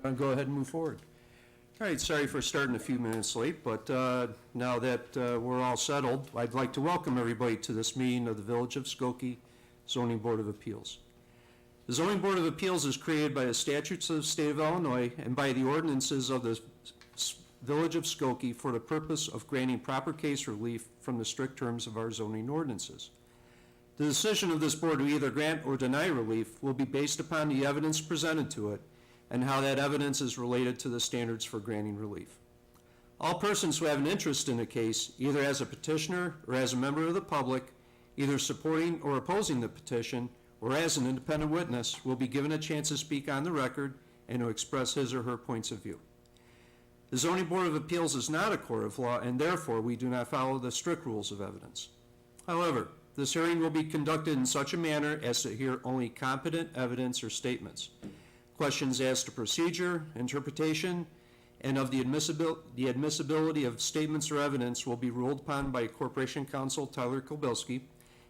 I'll go ahead and move forward. All right, sorry for starting a few minutes late, but now that we're all settled, I'd like to welcome everybody to this meeting of the Village of Skokie Zoning Board of Appeals. The Zoning Board of Appeals is created by the statutes of the state of Illinois and by the ordinances of the Village of Skokie for the purpose of granting proper case relief from the strict terms of our zoning ordinances. The decision of this board to either grant or deny relief will be based upon the evidence presented to it and how that evidence is related to the standards for granting relief. All persons who have an interest in a case, either as a petitioner or as a member of the public, either supporting or opposing the petition, or as an independent witness, will be given a chance to speak on the record and to express his or her points of view. The Zoning Board of Appeals is not a court of law, and therefore we do not follow the strict rules of evidence. However, this hearing will be conducted in such a manner as to hear only competent evidence or statements. Questions as to procedure, interpretation, and of the admissibility of statements or evidence will be ruled upon by Corporation Counsel Tyler Kobilski,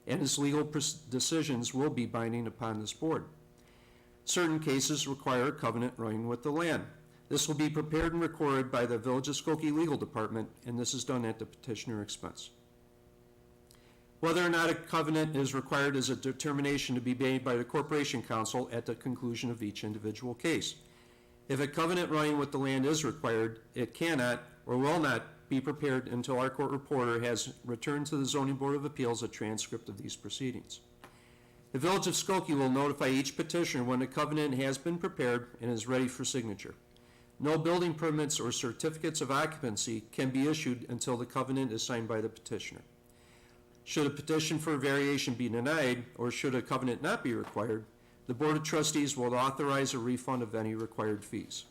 and his legal decisions will be binding upon this board. Certain cases require a covenant running with the land. This will be prepared and recorded by the Village of Skokie Legal Department, and this is done at the petitioner expense. Whether or not a covenant is required is a determination to be made by the Corporation Counsel at the conclusion of each individual case. If a covenant running with the land is required, it cannot or will not be prepared until our court reporter has returned to the Zoning Board of Appeals a transcript of these proceedings. The Village of Skokie will notify each petitioner when the covenant has been prepared and is ready for signature. No building permits or certificates of occupancy can be issued until the covenant is signed by the petitioner. Should a petition for a variation be denied, or should a covenant not be required, the Board of Trustees will authorize a refund of any required fees.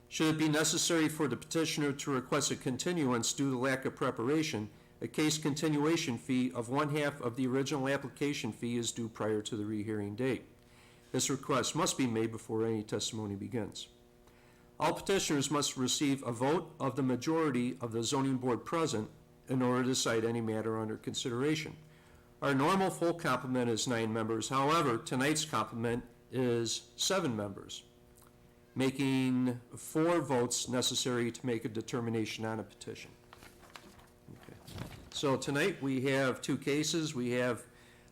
Should it be necessary for the petitioner to request a continuance due to lack of preparation, a case continuation fee of 1/2 of the original application fee is due prior to the rehearing date. This request must be made before any testimony begins. All petitioners must receive a vote of the majority of the zoning board present in order to decide any matter under consideration. Our normal full complement is 9 members. However, tonight's complement is 7 members, making 4 votes necessary to make a determination on a petition. Okay. So tonight we have 2 cases. We have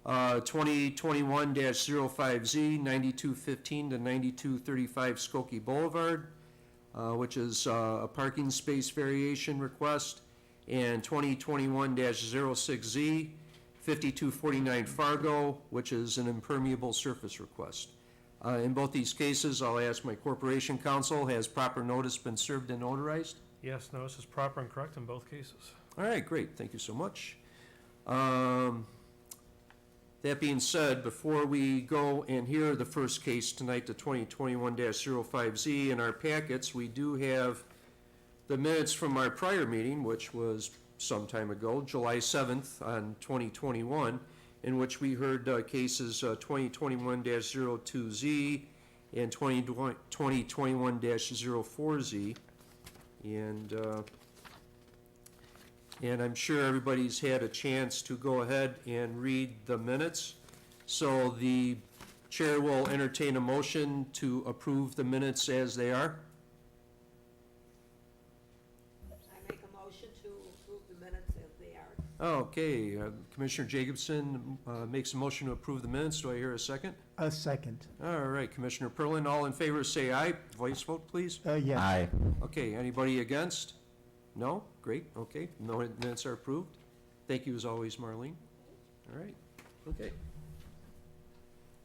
2021-05Z, 9215 to 9235 Skokie Boulevard, which is a parking space variation request, and 2021-06Z, 5249 Fargo, which is an impermeable surface request. In both these cases, I'll ask my corporation counsel, has proper notice been served and notarized? Yes, notice is proper and correct in both cases. All right, great, thank you so much. That being said, before we go and hear the first case tonight, the 2021-05Z, in our packets, we do have the minutes from our prior meeting, which was some time ago, July 7th on 2021, in which we heard cases 2021-02Z and 2021-04Z. And I'm sure everybody's had a chance to go ahead and read the minutes. So the chair will entertain a motion to approve the minutes as they are. Okay, Commissioner Jacobson makes a motion to approve the minutes. Do I hear a second? A second. All right, Commissioner Perlin, all in favor say aye. Voice vote, please. Yes. Aye. Okay, anybody against? No? Great, okay. No minutes are approved. Thank you as always, Marlene. All right, okay.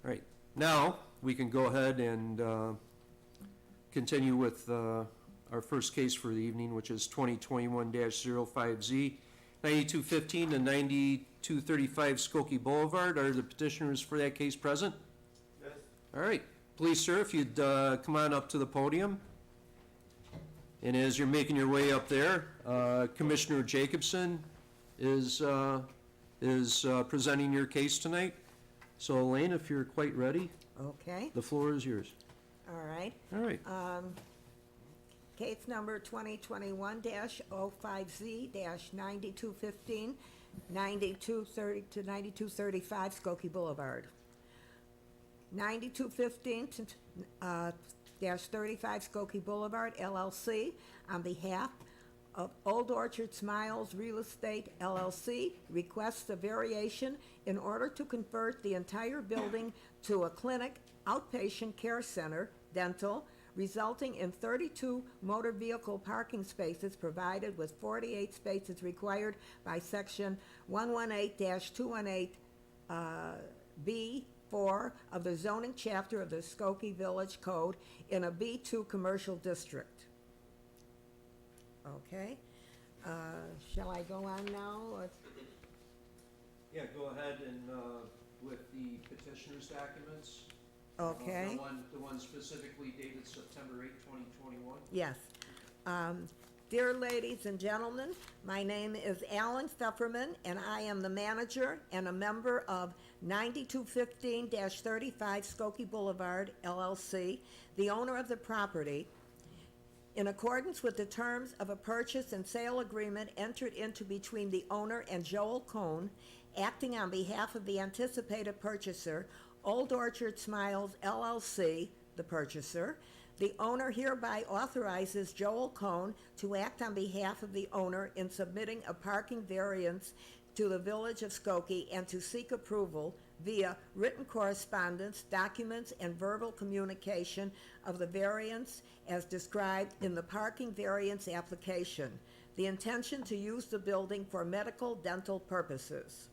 All right, now we can go ahead and continue with our first case for the evening, which is 2021-05Z. 9215 to 9235 Skokie Boulevard. Are the petitioners for that case present? Yes. All right. Please, sir, if you'd come on up to the podium. And as you're making your way up there, Commissioner Jacobson is presenting your case tonight. So, Elaine, if you're quite ready, Okay, the floor is yours. all right. All right. Case number 2021-05Z-9215, 9230 to 9235 Skokie Boulevard. 9215 35 Skokie Boulevard, LLC, on behalf of Old Orchard Smiles Real Estate, LLC, requests a variation in order to convert the entire building to a clinic, outpatient care center, dental, resulting in 32 motor vehicle parking spaces provided with 48 spaces required by Section 118-218B4 of the zoning chapter of the Skokie Village Code in a B2 commercial district. Okay, shall I go on now? Or- Yeah, go ahead and, with the petitioner's documents. Okay. The one specifically dated September 8, 2021. Yes. Dear ladies and gentlemen, my name is Alan Pfefferman, and I am the manager and a member of 9215-35 Skokie Boulevard, LLC, the owner of the property. In accordance with the terms of a purchase and sale agreement entered into between the owner and Joel Cohn, acting on behalf of the anticipated purchaser, Old Orchard Smiles, LLC, the purchaser, the owner hereby authorizes Joel Cohn to act on behalf of the owner in submitting a parking variance to the Village of Skokie and to seek approval via written correspondence, documents, and verbal communication of the variance as described in the parking variance application. The intention to use the building for medical dental purposes.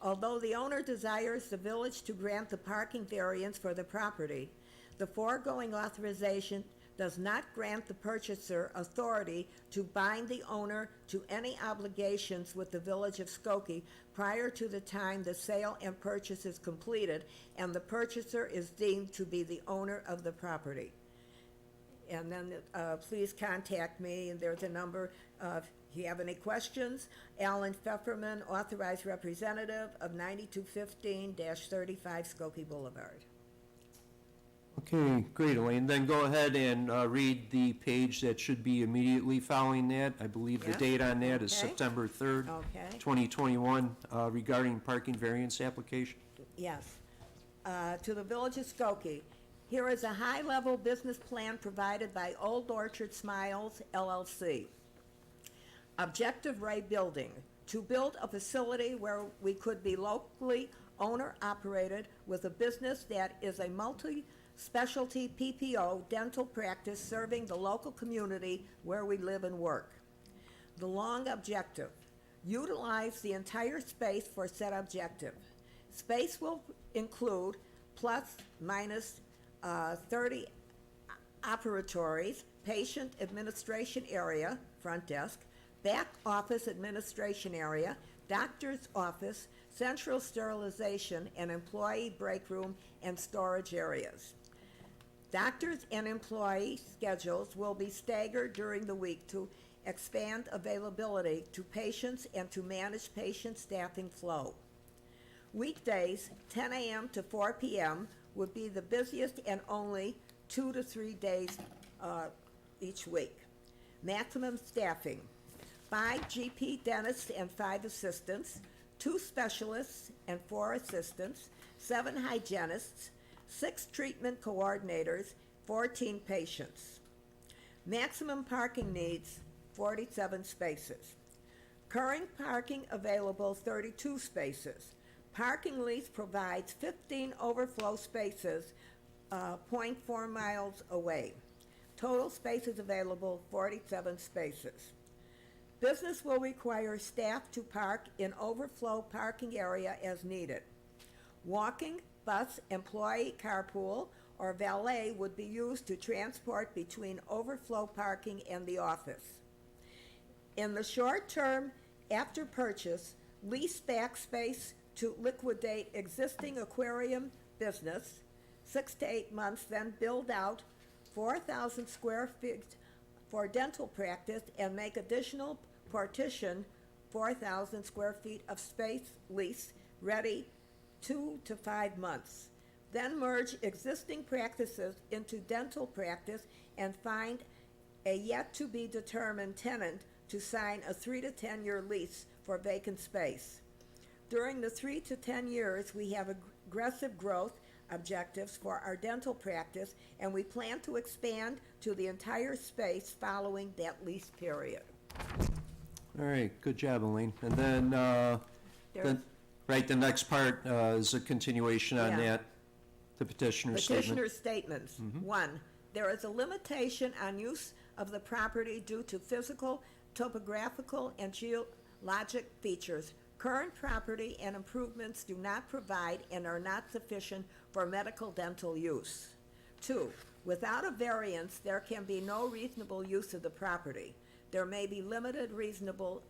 Although the owner desires the village to grant the parking variance for the property, the foregoing authorization does not grant the purchaser authority to bind the owner to any obligations with the Village of Skokie prior to the time the sale and purchase is completed and the purchaser is deemed to be the owner of the property. And then please contact me, and there's a number of, if you have any questions, Alan Pfefferman, authorized representative of 9215-35 Skokie Boulevard. Okay, great, Elaine. Then go ahead and read the page that should be immediately following that. I believe the Yeah, date on that is okay. September 3rd, Okay. 2021, regarding parking variance application. Yes. To the Village of Skokie, here is a high-level business plan provided by Old Orchard Smiles, LLC. Objective Ray Building, to build a facility where we could be locally owner-operated with a business that is a multi-specialty PPO dental practice serving the local community where we live and work. The long objective, utilize the entire space for said objective. Space will include plus minus 30 operatories, patient administration area, front desk, back office administration area, doctor's office, central sterilization, and employee break room and storage areas. Doctors and employee schedules will be staggered during the week to expand availability to patients and to manage patient staffing flow. Weekdays, 10 a.m. to 4 p.m. would be the busiest and only 2 to 3 days each week. Maximum staffing, 5 GP dentists and 5 assistants, 2 specialists and 4 assistants, 7 hygienists, 6 treatment coordinators, 14 patients. Maximum parking needs, 47 spaces. Current parking available, 32 spaces. Parking lease provides 15 overflow spaces, 0.4 miles away. Total spaces available, 47 spaces. Business will require staff to park in overflow parking area as needed. Walking, bus, employee carpool, or valet would be used to transport between overflow parking and the office. In the short term, after purchase, lease back space to liquidate existing aquarium business, 6 to 8 months, then build out 4,000 square feet for dental practice and make additional partition 4,000 square feet of space lease ready 2 to 5 months. Then merge existing practices into dental practice and find a yet-to-be-determined tenant to sign a 3 to 10 year lease for vacant space. During the 3 to 10 years, we have aggressive growth objectives for our dental practice, and we plan to expand to the entire space following that lease period. All right, good job, Elaine. And then, There's right, the next part is a continuation on Yeah. that, the petitioner's statement. petitioner's statements. 1, there is a limitation on use of the property due to physical, topographical, and geologic features. Current property and improvements do not provide and are not sufficient for medical dental use. 2, without a variance, there can be no reasonable use of the property. There may be limited reasonable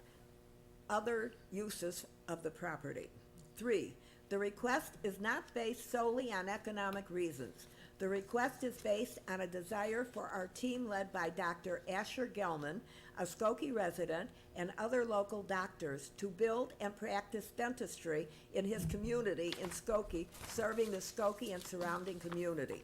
other uses of the property. 3, the request is not based solely on economic reasons. The request is based on a desire for our team led by Dr. Asher Gelman, a Skokie resident, and other local doctors to build and practice dentistry in his community in Skokie, serving the Skokie and surrounding community.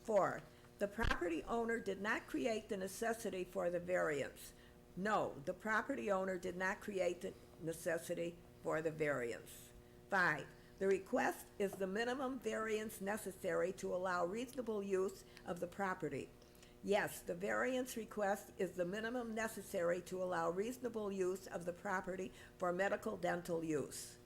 4, the property owner did not create the necessity for the variance. No, the property owner did not create the necessity for the variance. 5, the request is the minimum variance necessary to allow reasonable use of the property. Yes, the variance request is the minimum necessary to allow reasonable use of the property for medical dental use.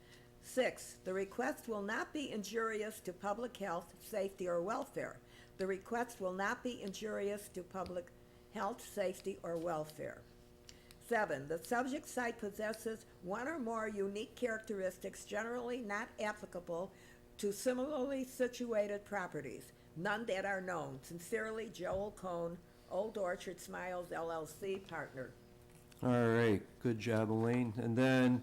6, the request will not be injurious to public health, safety, or welfare. The request will not be injurious to public health, safety, or welfare. 7, the subject site possesses one or more unique characteristics generally not applicable to similarly situated properties, none that are known. Sincerely, Joel Cohn, Old Orchard Smiles LLC, partner. All right, good job, Elaine. And then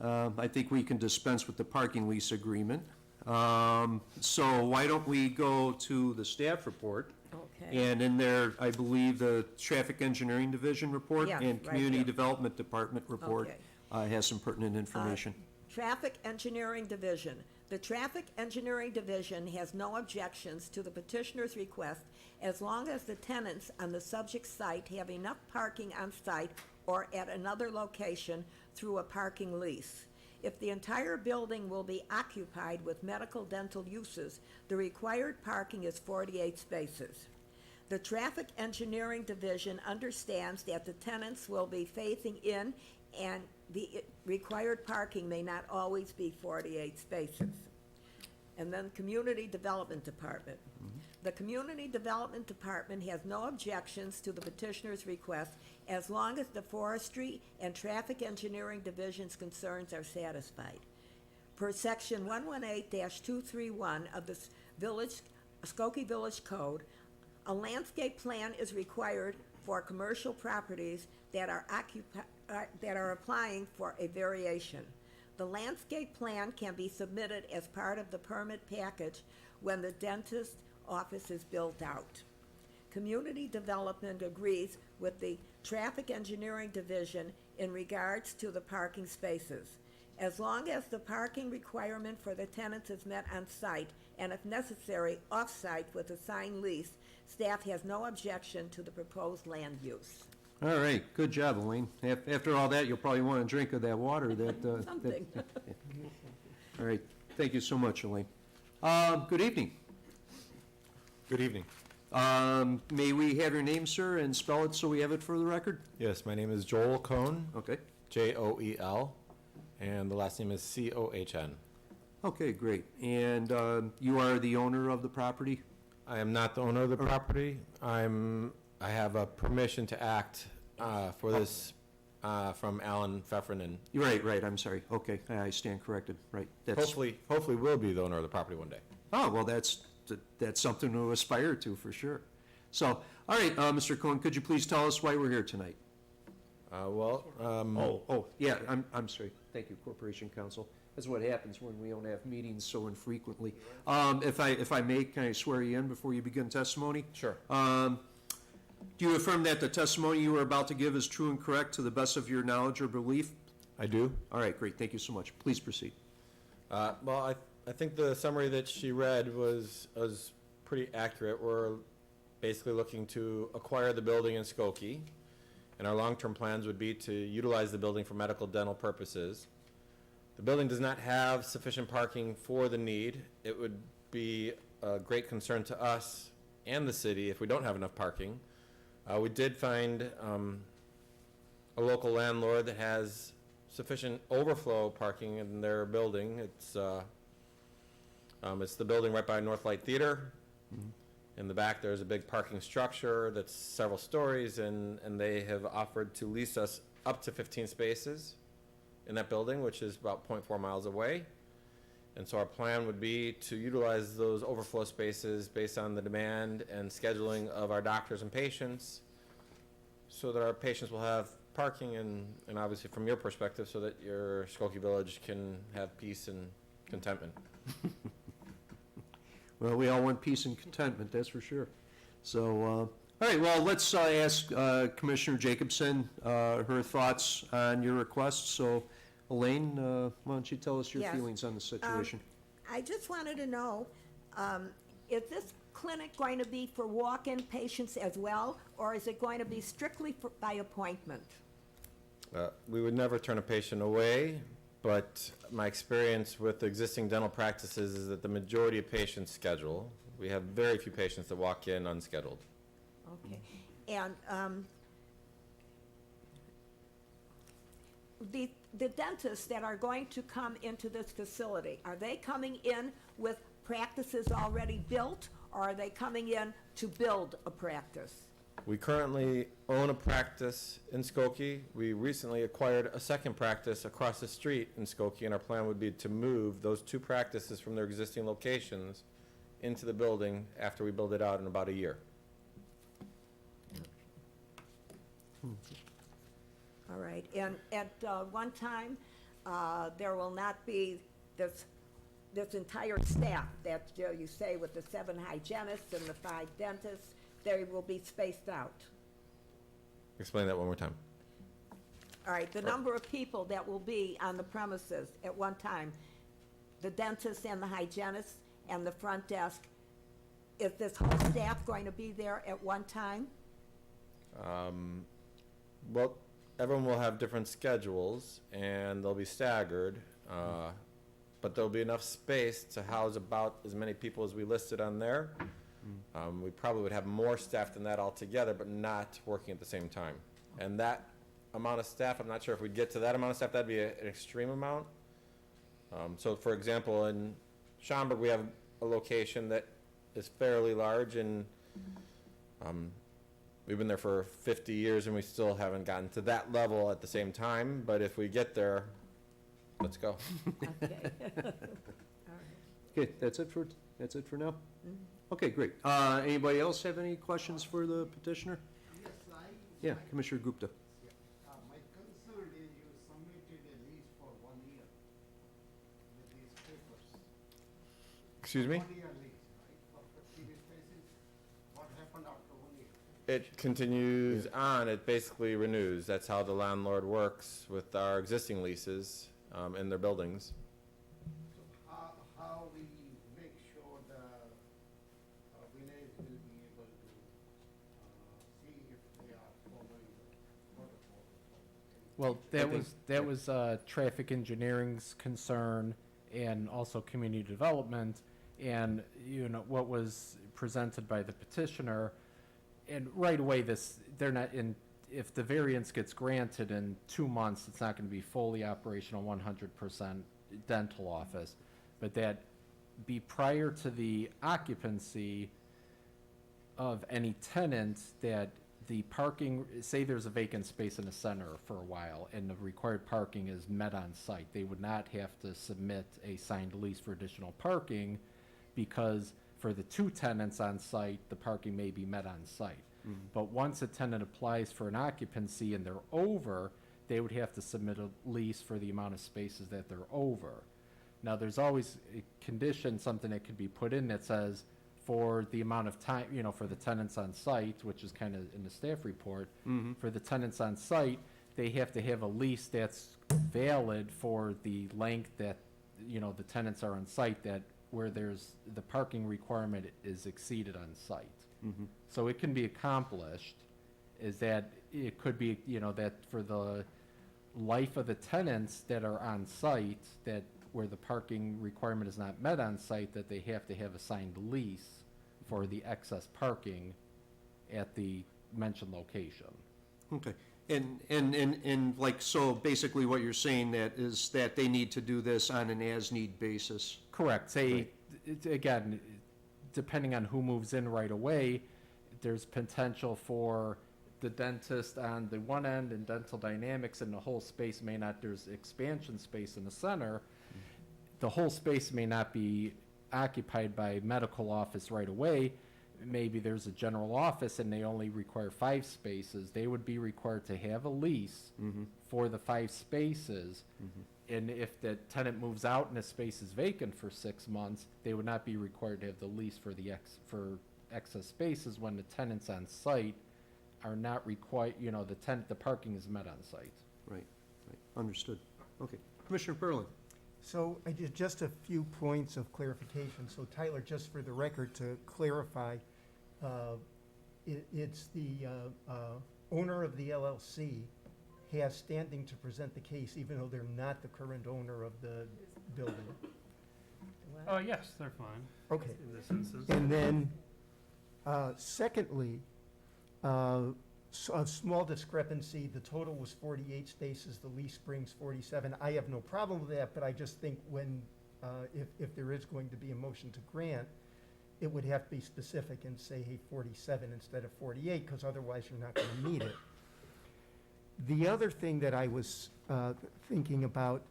I think we can dispense with the parking lease agreement. So why don't we go to the staff report? Okay. And in there, I believe the Traffic Engineering Division report Yeah, and right Community there. Development Department report Okay. has some pertinent information. Traffic Engineering Division. The Traffic Engineering Division has no objections to the petitioner's request as long as the tenants on the subject site have enough parking on site or at another location through a parking lease. If the entire building will be occupied with medical dental uses, the required parking is 48 spaces. The Traffic Engineering Division understands that the tenants will be phasing in and the required parking may not always be 48 spaces. And then Community Development Department. The Community Development Department has no objections to the petitioner's request as long as the Forestry and Traffic Engineering Division's concerns are satisfied. Per section 118-231 of the Skokie Village Code, a landscape plan is required for commercial properties that are applying for a variation. The landscape plan can be submitted as part of the permit package when the dentist's office is built out. Community Development agrees with the Traffic Engineering Division in regards to the parking spaces. As long as the parking requirement for the tenants is met on site and if necessary, off-site with a signed lease, staff has no objection to the proposed land use. All right, good job, Elaine. After all that, you'll probably want to drink of that water that... Something. All right, thank you so much, Elaine. Good evening. Good evening. May we have your name, sir, and spell it so we have it for the record? Yes, my name is Joel Cohn, Okay. Joel, and the last name is Cohn. Okay, great. And you are the owner of the property? I am not the owner of the property. I have a permission to act for this from Alan Pfeffernan. Right, I'm sorry. Okay, I stand corrected, right. Hopefully will be the owner of the property one day. Oh, well, that's something to aspire to, for sure. So, all right, Mr. Cohen, could you please tell us why we're here tonight? Yeah, I'm sorry. Thank you, Corporation Counsel. That's what happens when we don't have meetings so infrequently. If I may, can I swear you in before you begin testimony? Sure. Do you affirm that the testimony you are about to give is true and correct to the best of your knowledge or belief? I do. All right, great. Thank you so much. Please proceed. Well, I think the summary that she read was pretty accurate. We're basically looking to acquire the building in Skokie, and our long-term plans would be to utilize the building for medical dental purposes. The building does not have sufficient parking for the need. It would be a great concern to us and the city if we don't have enough parking. We did find a local landlord that has sufficient overflow parking in their building. It's the building right by Northlight Theater. In the back, there's a big parking structure that's several stories, and they have offered to lease us up to 15 spaces in that building, which is about 0.4 miles away. And so our plan would be to utilize those overflow spaces based on the demand and scheduling of our doctors and patients, so that our patients will have parking and obviously from your perspective, so that your Skokie Village can have peace and contentment. Well, we all want peace and contentment, that's for sure. So, all right, well, let's ask Commissioner Jacobson her thoughts on your request. So, Elaine, why don't you tell us your Yes. feelings on the situation? I just wanted to know, is this clinic going to be for walk-in patients as well, or is it going to be strictly by appointment? We would never turn a patient away, but my experience with existing dental practices is that the majority of patients schedule. We have very few patients that walk in unscheduled. Okay, and the dentists that are going to come into this facility, are they coming in with practices already built, or are they coming in to build a practice? We currently own a practice in Skokie. We recently acquired a second practice across the street in Skokie, and our plan would be to move those two practices from their existing locations into the building after we build it out in about a year. All right, and at one time, there will not be this entire staff that you say with the 7 hygienists and the 5 dentists, they will be spaced out. Explain that one more time. All right, the number of people that will be on the premises at one time, the dentists and the hygienists and the front desk, is this whole staff going to be there at one time? Well, everyone will have different schedules, and they'll be staggered, but there'll be enough space to house about as many people as we listed on there. We probably would have more staff than that altogether, but not working at the same time. And that amount of staff, I'm not sure if we'd get to that amount of staff. That'd be an extreme amount. So, for example, in Schaumburg, we have a location that is fairly large, and we've been there for 50 years, and we still haven't gotten to that level at the same time. But if we get there, let's go. Okay. All right. Okay, that's it for now? Okay, great. Anybody else have any questions for the petitioner? Yes, Yeah, Commissioner Gupta. my concern is you submitted a lease for 1 year with these papers. Excuse me? 1 year lease, right, for 50 spaces. What happened after 1 year? It continues on. It basically renews. That's how the landlord works with our existing leases in their buildings. So how we make sure the village will be able to see if they are following the protocol? Well, think- that was traffic engineering's concern and also community development, and, you know, what was presented by the petitioner. And right away, they're not in, if the variance gets granted in 2 months, it's not gonna be fully operational 100% dental office. But that be prior to the occupancy of any tenant, that the parking, say there's a vacant space in the center for a while and the required parking is met on site, they would not have to submit a signed lease for additional parking, because for the 2 tenants on site, the parking may be met on site. But once a tenant applies for an occupancy and they're over, they would have to submit a lease for the amount of spaces that they're over. Now, there's always a condition, something that could be put in that says, for the amount of time, you know, for the tenants on site, which is kind of in the staff report, for the tenants on site, they have to have a lease that's valid for the length that, you know, the tenants are on site, that where there's, the parking requirement is exceeded on site. So it can be accomplished, is that it could be, you know, that for the life of the tenants that are on site, that where the parking requirement is not met on site, that they have to have a signed lease for the excess parking at the mentioned location. Okay. And like, so basically what you're saying that is that they need to do this on an as-need basis? Correct. Say, Right. again, depending on who moves in right away, there's potential for the dentist on the one end and dental dynamics, and the whole space may not, there's expansion space in the center. The whole space may not be occupied by medical office right away. Maybe there's a general office and they only require 5 spaces. They would be required to have a lease for the 5 spaces. And if the tenant moves out and the space is vacant for 6 months, they would not be required to have the lease for the excess spaces when the tenants on site are not required, the parking is met on site. Right, right, understood. Okay. Commissioner Perlin? So I just a few points of clarification. So Tyler, just for the record, to clarify, it's the owner of the LLC has standing to present the case even though they're not the current owner of the building. Oh, yes, they're fine Okay. in this instance. And then, secondly, a small discrepancy, the total was 48 spaces, the lease brings 47. I have no problem with that, but I just think when, if there is going to be a motion to grant, it would have to be specific and say, hey, 47 instead of 48, because otherwise you're not going to meet it. The other thing that I was thinking about,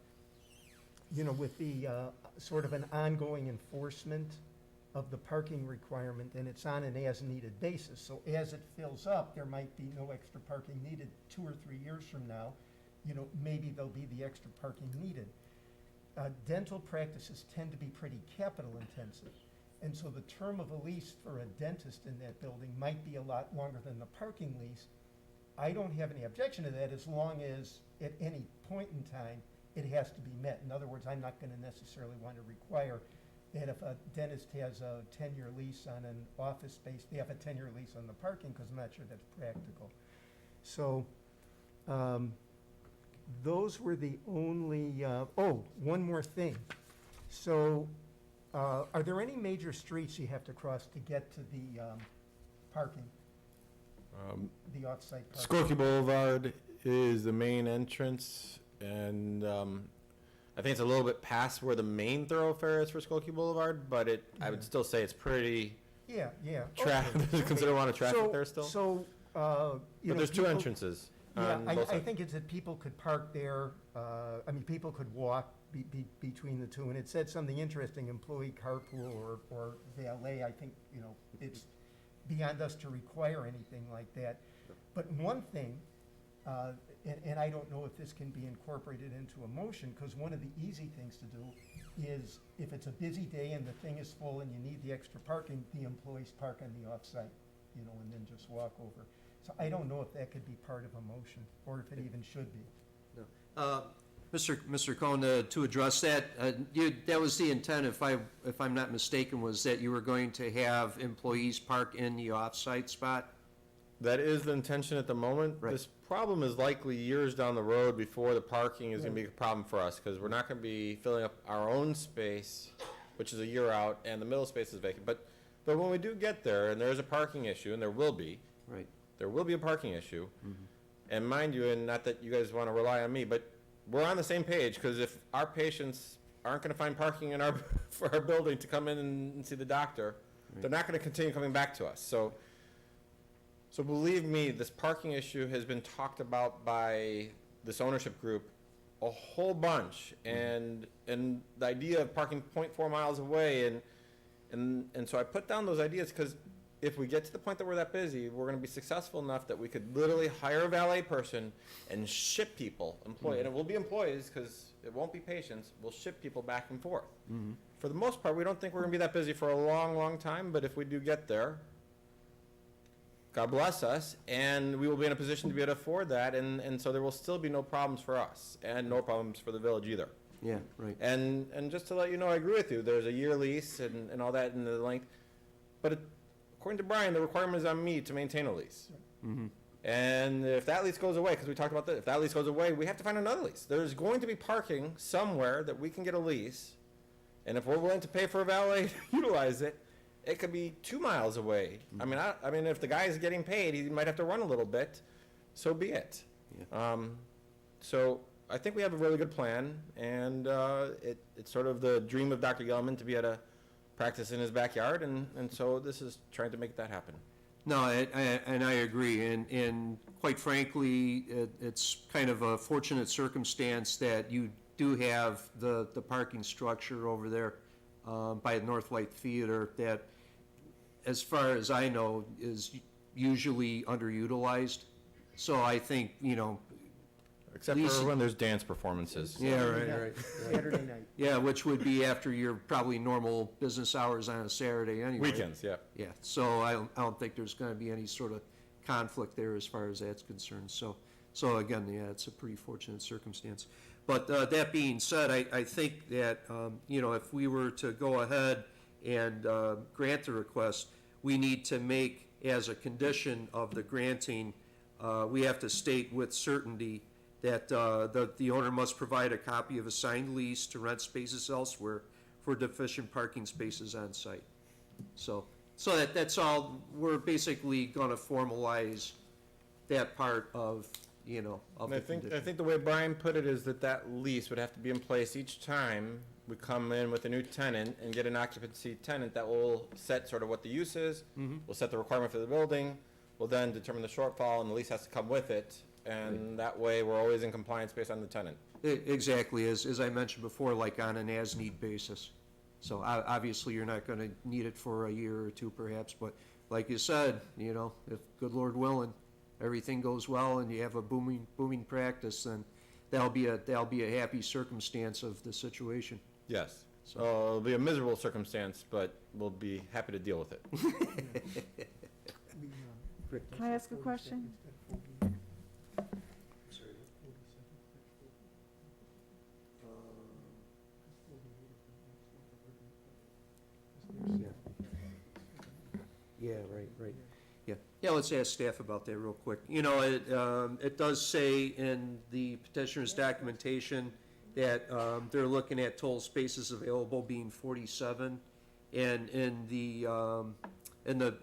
with the sort of an ongoing enforcement of the parking requirement, and it's on an as-needed basis. So as it fills up, there might be no extra parking needed 2 or 3 years from now. Maybe there'll be the extra parking needed. Dental practices tend to be pretty capital intensive. And so the term of a lease for a dentist in that building might be a lot longer than the parking lease. I don't have any objection to that as long as at any point in time it has to be met. In other words, I'm not going to necessarily want to require that if a dentist has a 10-year lease on an office space, they have a 10-year lease on the parking, because I'm not sure that's practical. So those were the only, one more thing. So are there any major streets you have to cross to get to the parking, the off-site parking? Skokie Boulevard is the main entrance, and I think it's a little bit past where the main thoroughfare is for Skokie Boulevard, but I would still say it's pretty Yeah. traffic. Consider a lot of traffic So- there still. So, But there's 2 people- entrances Yeah, on I both sides. think it's that people could park there, people could walk between the two, and it said something interesting, employee carpool or valet. I think, it's beyond us to require anything like that. But one thing, and I don't know if this can be incorporated into a motion, because one of the easy things to do is, if it's a busy day and the thing is full and you need the extra parking, the employees park on the off-site, and then just walk over. So I don't know if that could be part of a motion, or if it even should be. Mr. Cohn, to address that, that was the intent, if I'm not mistaken, was that you were going to have employees park in the off-site spot? That is the intention at the moment. Right. This problem is likely years down the road before the parking is going to be a problem for us, because we're not going to be filling up our own space, which is a year out, and the middle space is vacant. But when we do get there, and there is a parking issue, and there will be a parking issue, and mind you, and not that you guys want to rely on me, but we're on the same page, because if our patients aren't going to find parking in for our building to come in and see the doctor, they're not going to continue coming back to us. So believe me, this parking issue has been talked about by this ownership group a whole bunch, and the idea of parking 0.4 miles away, and so I put down those ideas, because if we get to the point that we're that busy, we're going to be successful enough that we could literally hire a valet person and ship people, and it will be employees, because it won't be patients. We'll ship people back and forth. For the most part, we don't think we're going to be that busy for a long, long time, but if we do get there, God bless us, and we will be in a position to be able to afford that, and so there will still be no problems for us, and no problems for the village either. Yeah, right. And just to let you know, I agree with you. There's a year lease and all that in the length, but according to Brian, the requirement is on me to maintain a lease. And if that lease goes away, because we talked about that, if that lease goes away, we have to find another lease. There's going to be parking somewhere that we can get a lease. And if we're willing to pay for a valet to utilize it, it could be 2 miles away. I mean, if the guy's getting paid, he might have to run a little bit, so be it. Yeah. So I think we have a really good plan, and it's sort of the dream of Dr. Gelman to be able to practice in his backyard, and so this is trying to make that happen. No, and I agree, and quite frankly, it's kind of a fortunate circumstance that you do have the parking structure over there by the Northlight Theater that, as far as I know, is usually underutilized. So I think, Except Leasing- for when there's dance performances. yeah, right. Saturday night. Yeah, which would be after your probably normal business hours on a Saturday anyway. Weekends, yeah. Yeah, so I don't think there's gonna be any sort of conflict there as far as that's concerned. So again, yeah, it's a pretty fortunate circumstance. But that being said, I think that, if we were to go ahead and grant the request, we need to make, as a condition of the granting, we have to state with certainty that the owner must provide a copy of a signed lease to rent spaces elsewhere for deficient parking spaces on site. So that's all, we're basically gonna formalize that part of, of And I the think condition. the way Brian put it is that lease would have to be in place each time we come in with a new tenant and get an occupancy tenant that will set sort of what the use is, will set the requirement for the building, will then determine the shortfall, and the lease has to come with it. And that way, we're always in compliance based on the tenant. Exactly, as I mentioned before, like on an as-need basis. So obviously, you're not gonna need it for a year or two perhaps, but like you said, if, good Lord willing, everything goes well and you have a booming practice, then that'll be a happy circumstance of the situation. Yes. So- So it'll be a miserable circumstance, but we'll be happy to deal with it. Can I ask a question? Yeah, right. Yeah, let's ask staff about that real quick. It does say in the petitioner's documentation that they're looking at total spaces available being 47, and in the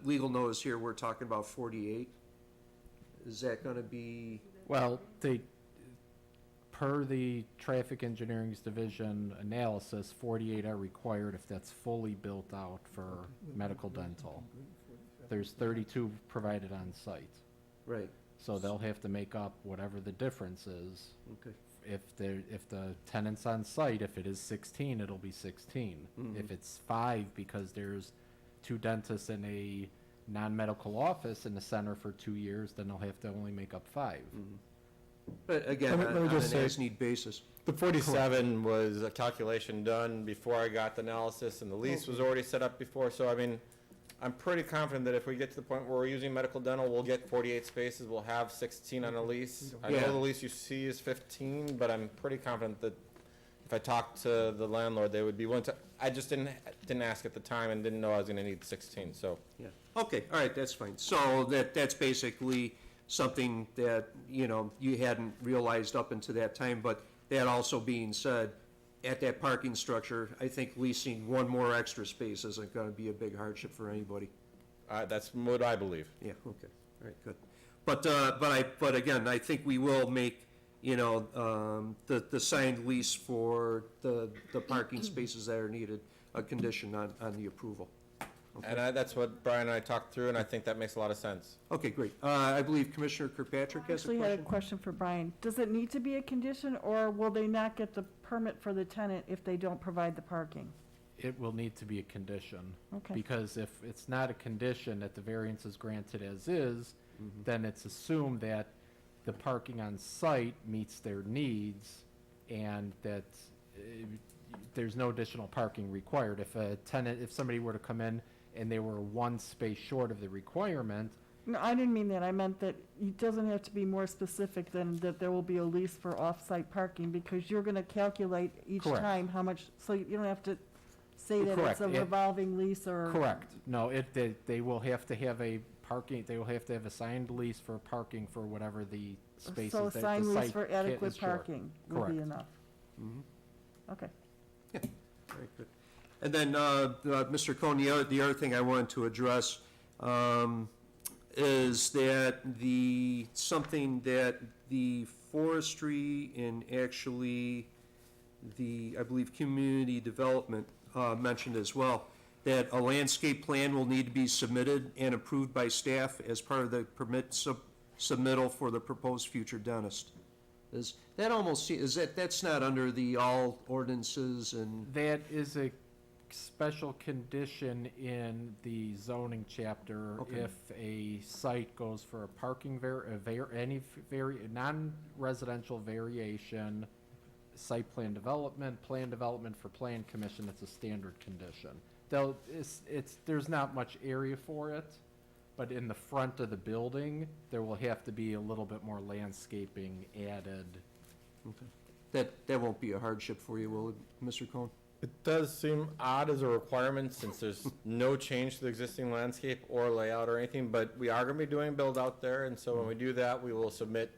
legal notice here, we're talking about 48. Is that gonna be, Well, per the Traffic Engineering's Division analysis, 48 are required if that's fully built out for medical dental. There's 32 provided on site, right, so they'll have to make up whatever the difference is. okay, If the tenant's on site, if it is 16, it'll be 16. Mhm. If it's 5 because there's 2 dentists in a non-medical office in the center for 2 years, then they'll have to only make up 5. but again, Let me on just an say- as-need basis. The 47 was a calculation done before I got the analysis, and the lease was already set up before, so I mean, I'm pretty confident that if we get to the point where we're using medical dental, we'll get 48 spaces, we'll have 16 on a lease. I Yeah. know the lease you see is 15, but I'm pretty confident that if I talked to the landlord, they would be willing to, I just didn't ask at the time and didn't know I was gonna need 16, so. Yeah, okay, all right, that's fine. So that's basically something that, you hadn't realized up until that time, but that also being said, at that parking structure, I think leasing one more extra space isn't gonna be a big hardship for anybody. That's what I believe. Yeah, okay, all right, good. But again, I think we will make, the signed lease for the parking spaces that are needed a condition on the approval. And that's what Brian and I talked through, and I think that makes a lot of sense. Okay, great. I believe Commissioner Kirkpatrick I has a actually had a question. question for Brian. Does it need to be a condition, or will they not get the permit for the tenant if they don't provide the parking? It will need to be a condition. Okay. Because if it's not a condition that the variance is granted as is, then it's assumed that the parking on site meets their needs and that there's no additional parking required. If somebody were to come in and they were 1 space short of the requirement, No, I didn't mean that. I meant that it doesn't have to be more specific than that there will be a lease for off-site parking, because you're gonna calculate each Correct. time how much, so you don't have to say that it's Correct. a revolving lease or. correct. No, they will have to have a parking, they will have to have a signed lease for parking for whatever the spaces So that the sign lease site for can't adequate insure. parking would be Correct. enough. Okay. Very good. And then, Mr. Cohn, the other thing I wanted to address is that something that the forestry and actually I believe, community development mentioned as well, that a landscape plan will need to be submitted and approved by staff as part of the permit submittal for the proposed future dentist. Is that almost, that's not under the all ordinances and, That is a special condition in the zoning chapter. Okay. If a site goes for a parking non-residential variation, site plan development for plan commission, it's a standard condition. There's not much area for it, but in the front of the building, there will have to be a little bit more landscaping added. that won't be a hardship for you, will it, Mr. Cohn? It does seem odd as a requirement since there's no change to the existing landscape or layout or anything, but we are gonna be doing build out there, and so when we do that, we will submit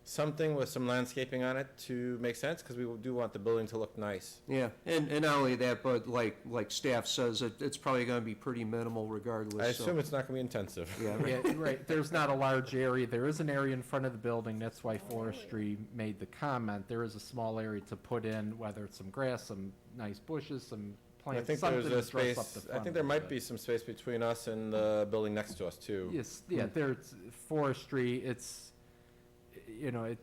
something with some landscaping on it to make sense, because we do want the building to look nice. Yeah, and not only that, but like staff says, it's probably gonna be pretty minimal regardless. I so- assume it's not gonna be intensive. Yeah, Yeah, right, there's not a large area, there is an area in front of the building, that's why forestry made the comment. There is a small area to put in, whether it's some grass, some nice bushes, some I plants, think something there's to a dress up space, the I front think there a might bit. be some space between us and the building next to us too. Yes, yeah, there's forestry,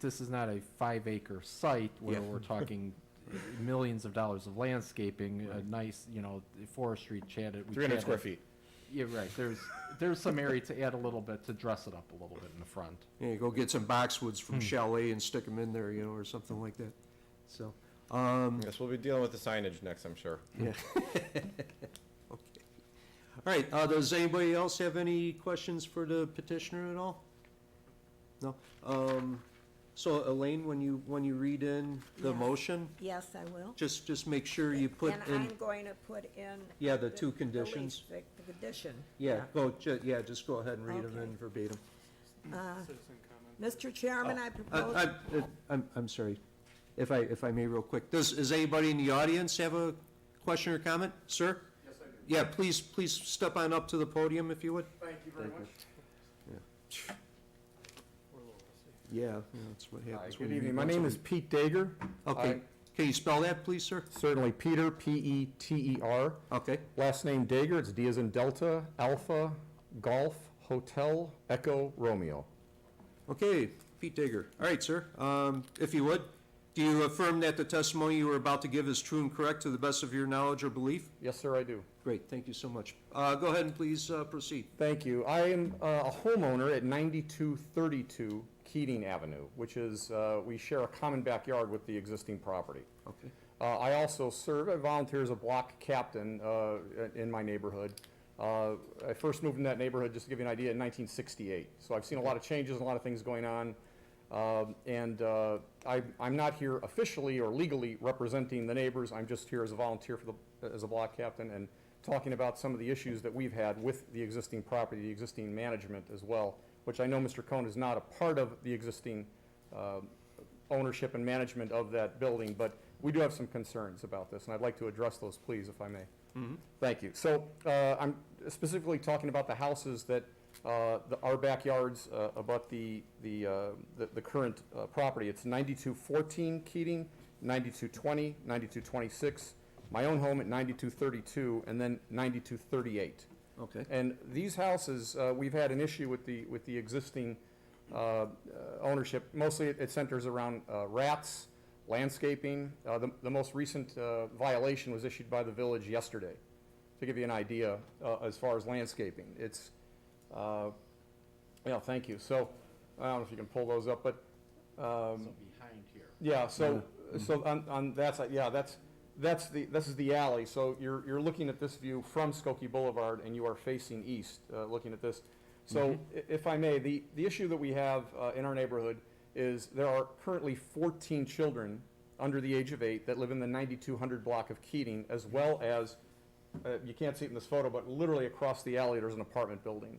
this is not a 5-acre site where Yeah. we're talking millions of dollars of landscaping, a nice, forestry chatted. 300 square feet. Yeah, right, there's some area to add a little bit, to dress it up a little bit in the front. Yeah, go get some boxwoods from Chalet and stick them in there, or something like that. So, Yes, we'll be dealing with the signage next, I'm sure. yeah. Okay. All right, does anybody else have any questions for the petitioner at all? No? So Elaine, when you read in the Yeah. motion, Yes, I will. just make sure you put And in, I'm going to put in. Yeah, the two conditions. The condition. just go ahead and read them in Okay. verbatim. Citizen comment. Mr. Chairman, I propose. I'm sorry, if I may real quick. Does anybody in the audience have a question or comment? Sir? Yes, I do. Yeah, please step on up to the podium if you would. Thank you very much. Yeah. We're a little rusty. Yeah, that's what happens. when Good you evening. read My once a name is week. Pete Dager. Okay, can you spell that, please, sir? Certainly Peter, P-E-T-E-R. Okay, Last name Dager, it's D as in Delta, Alpha, Golf, Hotel, Echo, Romeo. okay, Pete Digger. All right, sir, if you would, do you affirm that the testimony you are about to give is true and correct to the best of your knowledge or belief? Yes, sir, I do. Great, thank you so much. Go ahead and please proceed. Thank you. I am a homeowner at 9232 Keating Avenue, which is, we share a common backyard with the existing property. Okay. I also I volunteer as a block captain in my neighborhood. I first moved in that neighborhood, just to give you an idea, in 1968. So I've seen a lot of changes and a lot of things going on. I'm not here officially or legally representing the neighbors. I'm just here as a volunteer as a block captain and talking about some of the issues that we've had with the existing property, the existing management as well, which I know Mr. Cohn is not a part of the existing ownership and management of that building, but we do have some concerns about this, and I'd like to address those, please, if I may. Thank you. So I'm specifically talking about the houses that our backyards abut the current property. It's 9214 Keating, 9220, 9226, my own home at 9232, and then 9238. Okay. And these houses, we've had an issue with the existing ownership. Mostly it centers around rats, landscaping. The most recent violation was issued by the village yesterday, to give you an idea as far as landscaping. It's, yeah, thank you. So, I don't know if you can pull those up, but, So behind here. yeah, so on that side, yeah, this is the alley. So you're looking at this view from Skokie Boulevard, and you are facing east, looking at this. So if I may, the issue that we have in our neighborhood is there are currently 14 children under the age of 8 that live in the 9200 block of Keating, as well as, you can't see it in this photo, but literally across the alley there's an apartment building.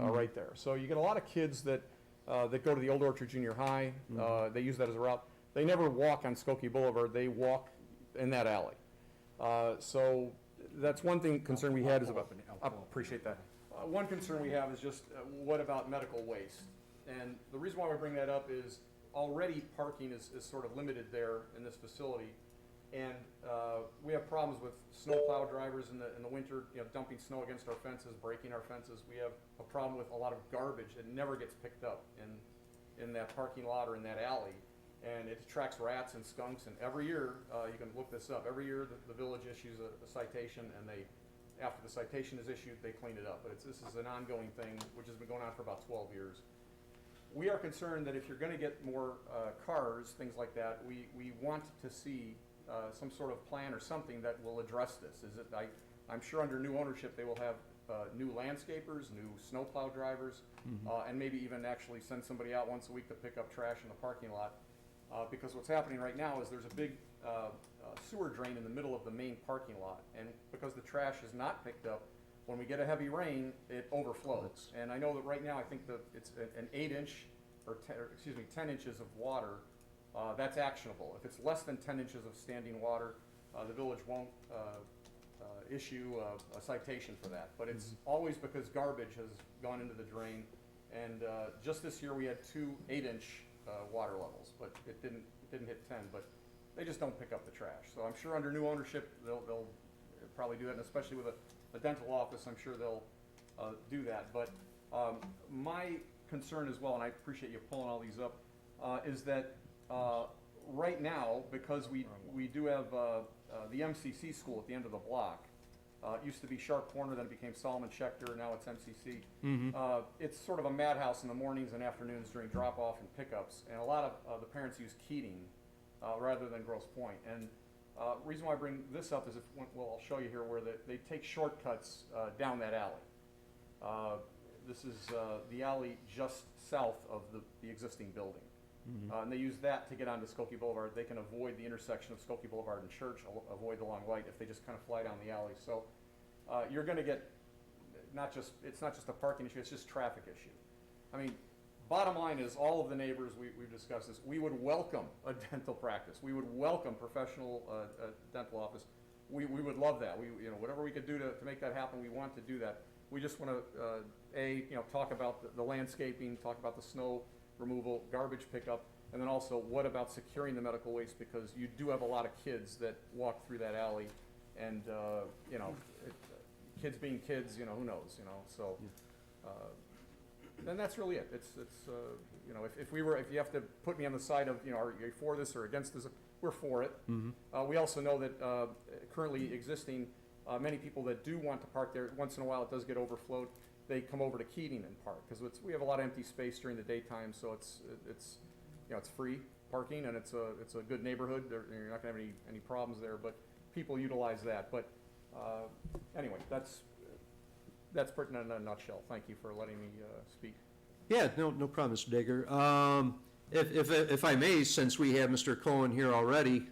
right there. So you get a lot of kids that go to the Old Orchard Junior High. They use that as a route. They never walk on Skokie Boulevard. They walk in that alley. So that's one concern we had is about. I appreciate that. One concern we have is just what about medical waste? And the reason why we bring that up is already parking is sort of limited there in this facility. And we have problems with snowplow drivers in the winter, dumping snow against our fences, breaking our fences. We have a problem with a lot of garbage that never gets picked up in that parking lot or in that alley. And it attracts rats and skunks, and every year, you can look this up, every year the village issues a citation, and after the citation is issued, they clean it up. But this is an ongoing thing, which has been going on for about 12 years. We are concerned that if you're gonna get more cars, things like that, we want to see some sort of plan or something that will address this. I'm sure under new ownership, they will have new landscapers, new snowplow drivers, and maybe even actually send somebody out once a week to pick up trash in the parking lot. Because what's happening right now is there's a big sewer drain in the middle of the main parking lot. And because the trash is not picked up, when we get a heavy rain, it overflows. And I know that right now, I think it's an 8-inch, or 10 inches of water. That's actionable. If it's less than 10 inches of standing water, the village won't issue a citation for that. But it's always because garbage has gone into the drain. And just this year, we had 2 8-inch water levels, but it didn't hit 10. But they just don't pick up the trash. So I'm sure under new ownership, they'll probably do that, and especially with a dental office, I'm sure they'll do that. But my concern as well, and I appreciate you pulling all these up, is that right now, because we do have the MCC school at the end of the block. It used to be Sharp Corner, then it became Solomon Schechter, now it's MCC. It's sort of a madhouse in the mornings and afternoons during drop-off and pickups, and a lot of the parents use Keating rather than Grosse Pointe. And reason why I bring this up is I'll show you here where they take shortcuts down that alley. This is the alley just south of the existing building. And they use that to get onto Skokie Boulevard. They can avoid the intersection of Skokie Boulevard and Church, avoid the long white if they just kind of fly down the alley. So you're going to get it's not just a parking issue, it's just traffic issue. I mean, bottom line is all of the neighbors, we've discussed this, we would welcome a dental practice. We would welcome professional dental office. We would love that. Whatever we could do to make that happen, we want to do that. We just want to, talk about the landscaping, talk about the snow removal, garbage pickup, and then also what about securing the medical waste, because you do have a lot of kids that walk through that alley, and kids being kids, who knows, so then that's really it. It's if you have to put me on the side of, are you for this or against this, we're for it. We also know that currently existing many people that do want to park there, once in a while it does get overflowed. They come over to Keating and park, because we have a lot of empty space during the daytime, so it's free parking, and it's a good neighborhood. You're not going to have any problems there, but people utilize that. But anyway, that's pretty in a nutshell. Thank you for letting me speak. Yeah, no problem, Mr. Digger. If I may, since we have Mr. Cohen here already,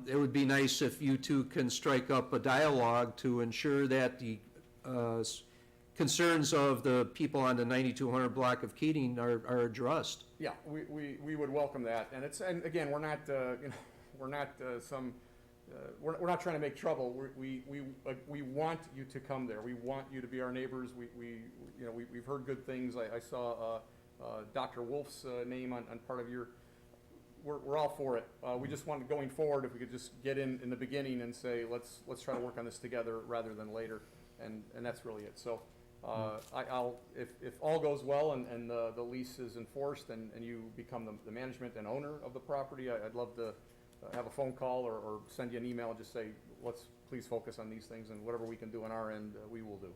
it would be nice if you two can strike up a dialogue to ensure that the concerns of the people on the 9200 block of Keating are addressed. Yeah, we would welcome that, and again, we're not we're not trying to make trouble. We want you to come there. We want you to be our neighbors. We've heard good things. I saw Dr. Wolf's name on part of your. We're all for it. We just want going forward, if we could just get in the beginning and say let's try to work on this together rather than later, and that's really it. So. If all goes well and the lease is enforced and you become the management and owner of the property, I'd love to have a phone call or send you an email and just say, let's please focus on these things, and whatever we can do on our end, we will do.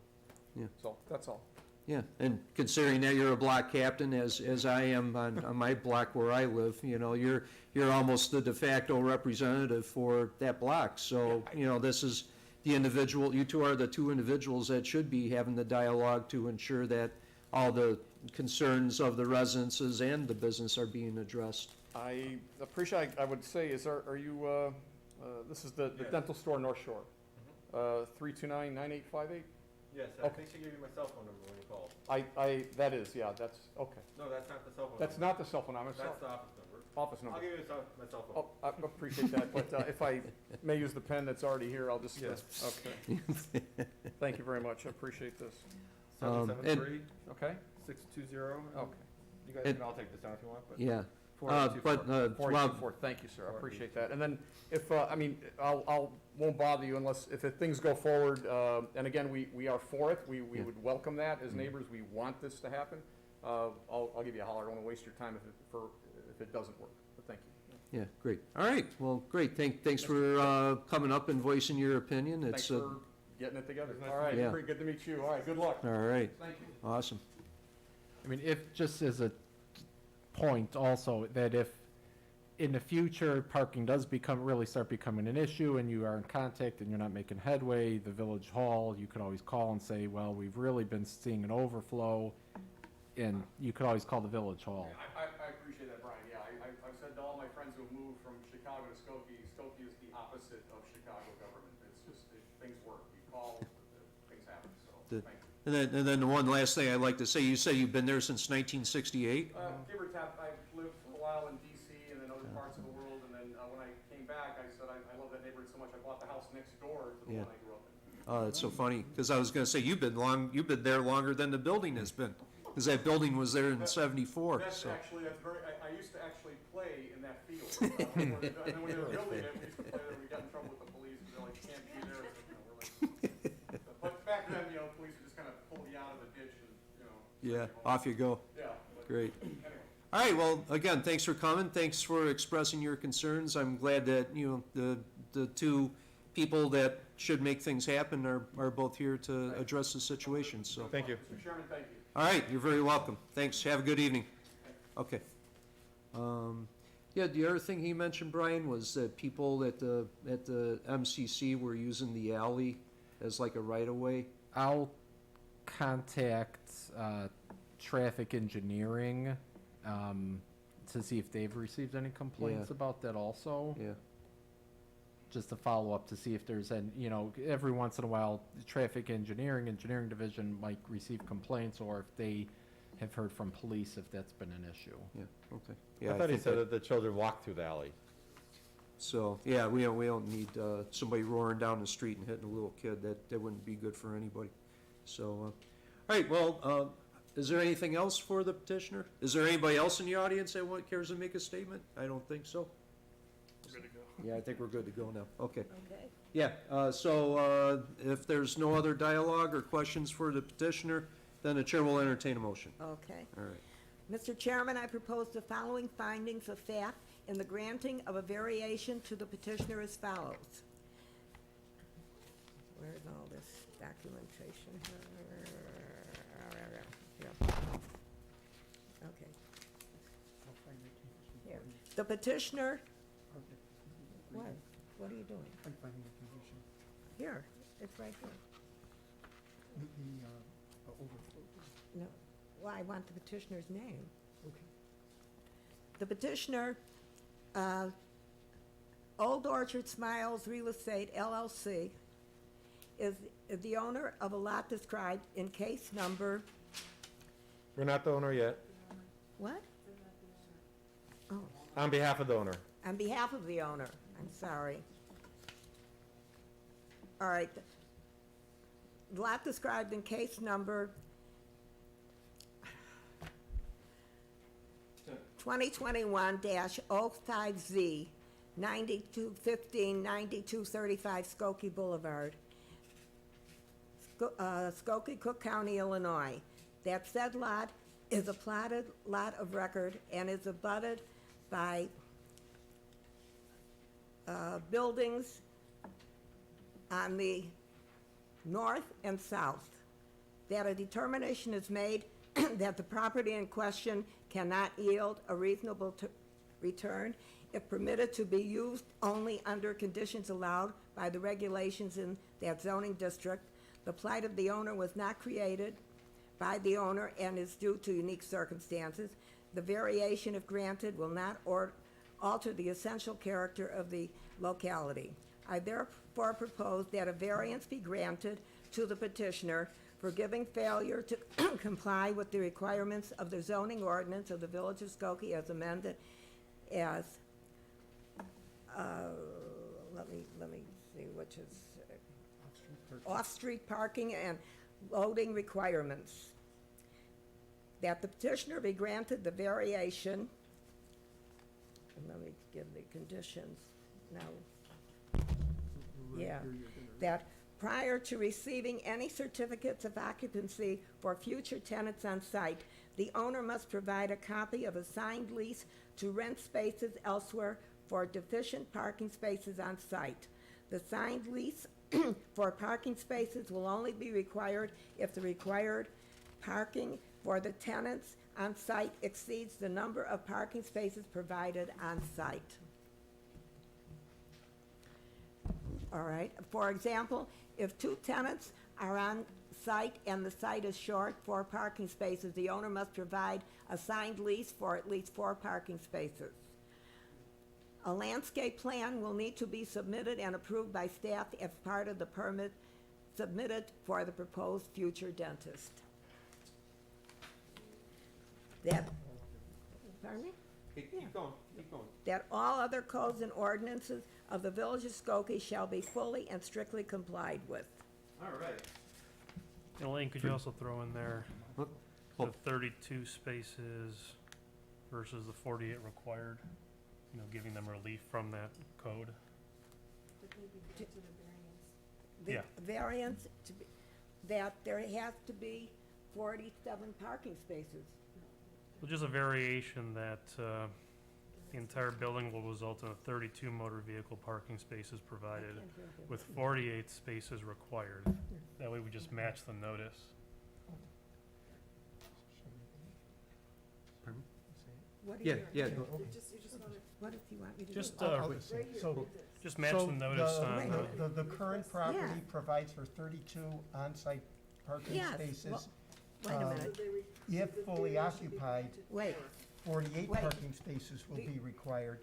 Yeah. So that's all. Yeah, and considering that you're a block captain, as I am on my block where I live, you're almost the de facto representative for that block. So, this is the individual, you two are the two individuals that should be having the dialogue to ensure that all the concerns of the residences and the business are being addressed. I appreciate, I would say, are you, this is the dental store North Shore, 329-9858? Yes, I think she gave you my cell phone number when you called. that is, yeah, that's, okay. No, that's not the cell phone. That's not the cell phone number, That's the office number. office number. I'll give you my cell phone. Oh, I appreciate that, but if I may use the pen that's already here, I'll just, Yes. okay. Thank you very much, I appreciate this. 773 Okay? 620. Okay. You guys And- can all take this down if you want, but. Yeah. 4824. 484, thank you, sir, I appreciate that. And then if, I mean, won't bother you unless, if things go forward, and again, we are for it, we Yeah. would welcome that as neighbors, we want this to happen. I'll give you a holler, I don't want to waste your time if it doesn't work, but thank you. Yeah, great. All right, well, great. Thanks for coming up and voicing your opinion. Thanks It's, for getting it together. nice All right, Yeah. pretty good to meet you, all right, good luck. all right, Thank you. awesome. I mean, if, just as a point also, that if in the future parking does really start becoming an issue and you are in contact and you're not making headway, the village hall, you could always call and say, well, we've really been seeing an overflow, and you could always call the village hall. I appreciate that, Brian, yeah, I've said to all my friends who have moved from Chicago to Skokie, Skokie is the opposite of Chicago government, it's just, things work, you call, things happen, so, The- thank you. And then the one last thing I'd like to say, you say you've been there since 1968? Give or take, I've lived for a while in DC and then other parts of the world, and then when I came back, I said, I love that neighborhood so much, I bought the house next door to the Yeah. one I grew up in. Oh, that's so funny, because I was gonna say, you've been there longer than the building has been, because that building was there in 74, That's so. actually, that's very, I used to actually play in that field. And then when they were building it, we used to play there, we got in trouble with the police, because they're like, you can't be there, so, we're like. But back then, police would just kind of pull you out of the ditch and, Yeah, off you go. Yeah. But Great. anyway. All right, well, again, thanks for coming, thanks for expressing your concerns. I'm glad that, the two people that should make things happen are both here to address the situation, so. Thank you. Mr. Chairman, thank you. All right, you're very welcome. Thanks, have a good evening. Okay. Yeah, the other thing he mentioned, Brian, was that people at the MCC were using the alley as like a right-of-way. I'll contact traffic engineering to see if they've received any complaints Yeah. about that also. Yeah, Just to follow up to see if there's any, every once in a while, the traffic engineering division might receive complaints, or if they have heard from police if that's been an issue. yeah, okay. Yeah, I thought he think said that- that the children walk through the alley. So, yeah, we don't need somebody roaring down the street and hitting a little kid. That wouldn't be good for anybody. So, all right, well, is there anything else for the petitioner? Is there anybody else in the audience that cares to make a statement? I don't think so. We're good to go. Yeah, I think we're good to go now. Okay. Okay. Yeah, so if there's no other dialogue or questions for the petitioner, then the chair will entertain a motion. Okay. All right. Mr. Chairman, I propose the following findings of fact in the granting of a variation to the petitioner as follows. Where's all this documentation? Here. Okay. Here. The petitioner, what? What are you doing? I'm finding the condition, Here, it's right here. the overflow. No, well, I want the petitioner's name. Okay. The petitioner, Old Orchard Smiles Real Estate LLC, is the owner of a lot described in case number, We're not the owner yet. what? Oh, On behalf of the owner. on behalf of the owner, I'm sorry. All right. The lot described in case number 2021-05Z, 9215, 9235 Skokie Boulevard, Skokie, Cook County, Illinois. That said lot is a platted lot of record and is abutted by buildings on the north and south. That a determination is made that the property in question cannot yield a reasonable return if permitted to be used only under conditions allowed by the regulations in that zoning district. The plight of the owner was not created by the owner and is due to unique circumstances. The variation, if granted, will not alter the essential character of the locality. I therefore propose that a variance be granted to the petitioner for giving failure to comply with the requirements of the zoning ordinance of the Village of Skokie as amended as, let me see, which is off-street parking and loading requirements. That the petitioner be granted the variation, and let me give the conditions now. Yeah, that prior to receiving any certificates of occupancy for future tenants on site, the owner must provide a copy of a signed lease to rent spaces elsewhere for deficient parking spaces on site. The signed lease for parking spaces will only be required if the required parking for the tenants on site exceeds the number of parking spaces provided on site. All right, for example, if two tenants are on site and the site is short 4 parking spaces, the owner must provide a signed lease for at least 4 parking spaces. A landscape plan will need to be submitted and approved by staff as part of the permit submitted for the proposed future dentist. That, pardon me? Keep going, keep going. That all other codes and ordinances of the Village of Skokie shall be fully and strictly complied with. All right. Elaine, could you also throw in there Look, the oh. 32 spaces versus the 48 required? You know, giving them relief from that code. The Yeah. variance to be, that there has to be 47 parking spaces. Well, just a variation that the entire building will result in a 32 motor vehicle parking spaces provided with 48 spaces required. That way we just match the notice. What do Yeah, you- yeah. What if you want me to do? Just, So, just match so the notice on the current property Yeah. provides for 32 on-site parking Yes, spaces. well, wait a minute, If fully occupied, wait, 48 Wait. parking spaces will be required.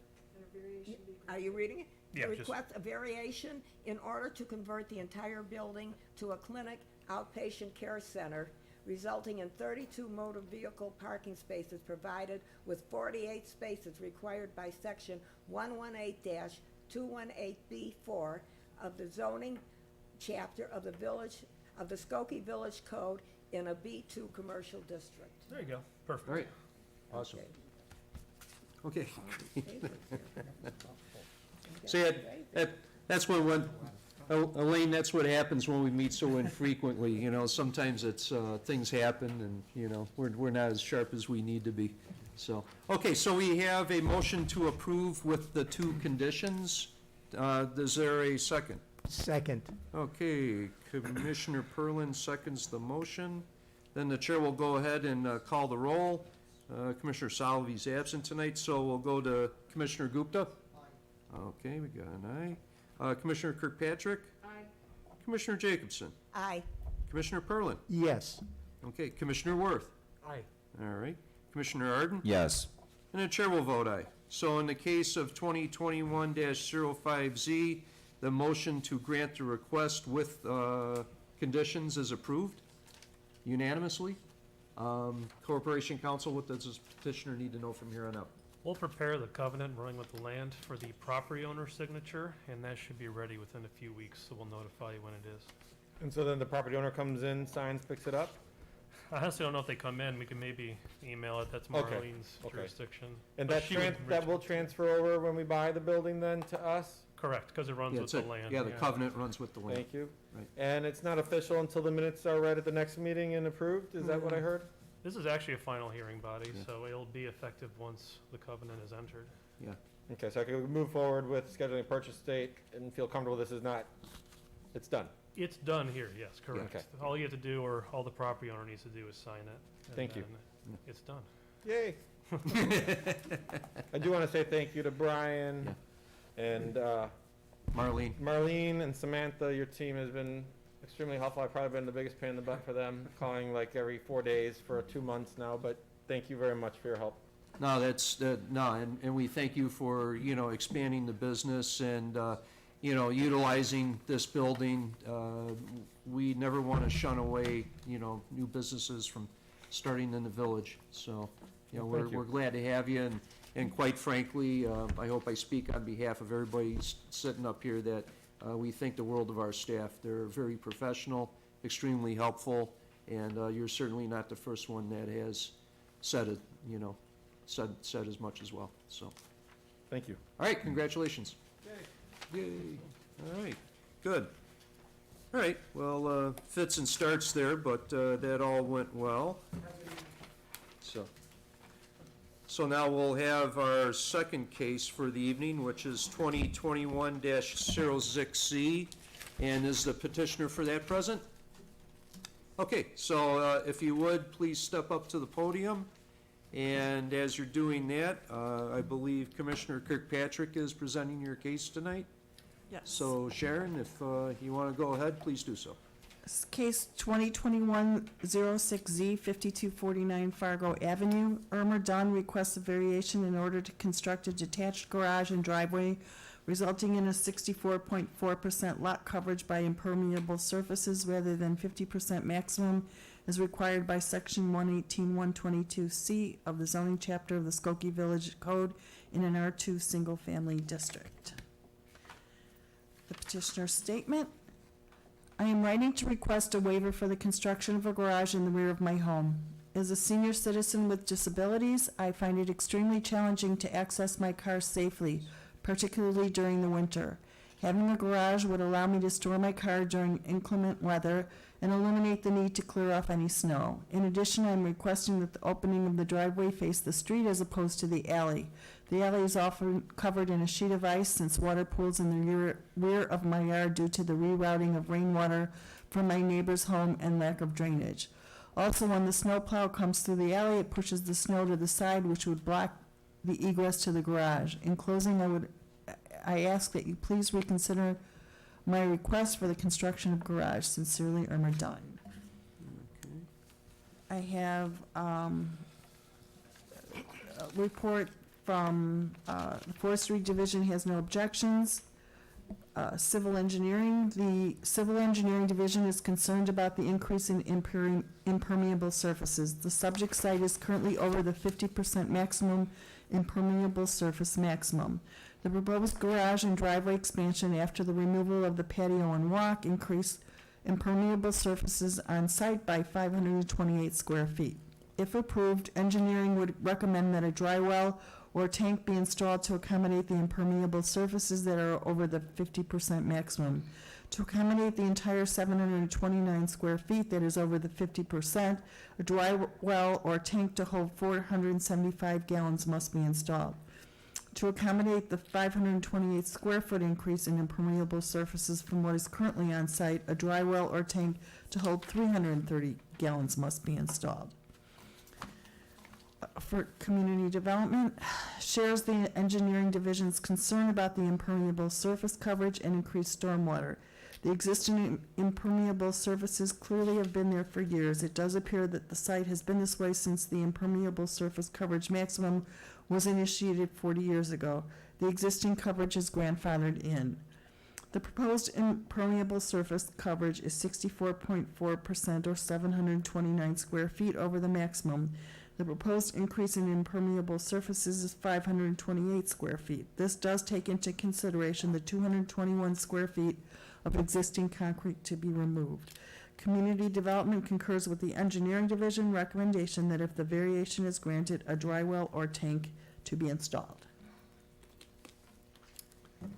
are you reading it? Yeah, To just- request a variation in order to convert the entire building to a clinic outpatient care center, resulting in 32 motor vehicle parking spaces provided with 48 spaces required by section 118-218B4 of the zoning chapter of the village, of the Skokie Village Code in a B2 commercial district. There you go. Perfect. All right, awesome. Okay. Okay. See, that's when, Elaine, that's what happens when we meet so infrequently, you know, sometimes it's, things happen and, you know, we're not as sharp as we need to be, so. Okay, so we have a motion to approve with the 2 conditions. Is there a second? Second. Okay, Commissioner Perlin seconds the motion. Then the chair will go ahead and call the roll. Commissioner Salvi's absent tonight, so we'll go to Commissioner Gupta. Okay, we got an aye. Commissioner Kirkpatrick? Aye. Commissioner Jacobson? Aye. Commissioner Perlin? Yes. Okay, Commissioner Worth? Aye. All right. Commissioner Arden? Yes. And the chair will vote aye. So in the case of 2021-05Z, the motion to grant the request with conditions is approved unanimously. Corporation Counsel, what does this petitioner need to know from here on out? We'll prepare the covenant running with the land for the property owner's signature, and that should be ready within a few weeks, so we'll notify you when it is. And so then the property owner comes in, signs, picks it up? I honestly don't know if they come in. We can maybe email it. That's Okay, Marlene's okay. jurisdiction. And But that she would that reach- will transfer over when we buy the building then to us? Correct, because it runs Yeah, with it's the a- land. Yeah, the covenant runs with the land. Thank you. Right. And it's not official until the minutes are read at the next meeting and approved? Is that what I heard? This is actually a final hearing body, Yeah. so it'll be effective once the covenant is entered. Yeah. Okay, so I can move forward with scheduling a purchase date and feel comfortable this is not, it's done. It's done here, yes, correct. Okay. All you have to do, or all the property owner needs to do is sign it. and Thank you. then It's done. Yay. I do want to say thank you to Brian and Marlene? Marlene and Samantha. Your team has been extremely helpful. I've probably been the biggest pain in the butt for them, calling like every 4 days for 2 months now, but thank you very much for your help. No, that's, no, and we thank you for, you know, expanding the business, and utilizing this building. We never want to shun away, new businesses from starting in the village. So, Well, we're thank you. we're glad to have you, and quite frankly, I hope I speak on behalf of everybody sitting up here that we think the world of our staff. They're very professional, extremely helpful, and you're certainly not the first one that has said it, said as much as well. So, Thank you. all right, congratulations. Yay. All right, good. All right, well, fits and starts there, but that all went well. So now we'll have our second case for the evening, which is 2021-06C, and is the petitioner for that present? Okay, so if you would, please step up to the podium. And as you're doing that, I believe Commissioner Kirkpatrick is presenting your case tonight. Yes. So Sharon, if you want to go ahead, please do so. Case 2021-06Z, 5249 Fargo Avenue. Irma Dunn requests a variation in order to construct a detached garage and driveway, resulting in a 64.4% lot coverage by impermeable surfaces rather than 50% maximum as required by Section 118-122C of the zoning chapter of the Skokie Village Code in an R2 single-family district. The petitioner's statement. I am writing to request a waiver for the construction of a garage in the rear of my home. As a senior citizen with disabilities, I find it extremely challenging to access my car safely, particularly during the winter. Having a garage would allow me to store my car during inclement weather and eliminate the need to clear off any snow. In addition, I am requesting that the opening of the driveway face the street as opposed to the alley. The alley is often covered in a sheet of ice since water pools in the rear of my yard due to the rerouting of rainwater from my neighbor's home and lack of drainage. Also, when the snowplow comes through the alley, it pushes the snow to the side, which would block the egress to the garage. In closing, I ask that you please reconsider my request for the construction of garage. Sincerely, Irma Dunn. I have a report from the Forestry Division has no objections. Civil Engineering, the Civil Engineering Division is concerned about the increase in impermeable surfaces. The subject site is currently over the 50% maximum impermeable surface maximum. The proposed garage and driveway expansion after the removal of the patio and walk increased impermeable surfaces on site by 528 square feet. If approved, engineering would recommend that a dry well or tank be installed to accommodate the impermeable surfaces that are over the 50% maximum. To accommodate the entire 729 square feet that is over the 50%, a dry well or tank to hold 475 gallons must be installed. To accommodate the 528 square foot increase in impermeable surfaces from what is currently on site, a dry well or tank to hold 330 gallons must be installed. For community development, shares the engineering division's concern about the impermeable surface coverage and increased stormwater. The existing impermeable surfaces clearly have been there for years. It does appear that the site has been this way since the impermeable surface coverage maximum was initiated 40 years ago. The existing coverage is grandfathered in. The proposed impermeable surface coverage is 64.4% or 729 square feet over the maximum. The proposed increase in impermeable surfaces is 528 square feet. This does take into consideration the 221 square feet of existing concrete to be removed. Community Development concurs with the Engineering Division recommendation that if the variation is granted, a dry well or tank to be installed.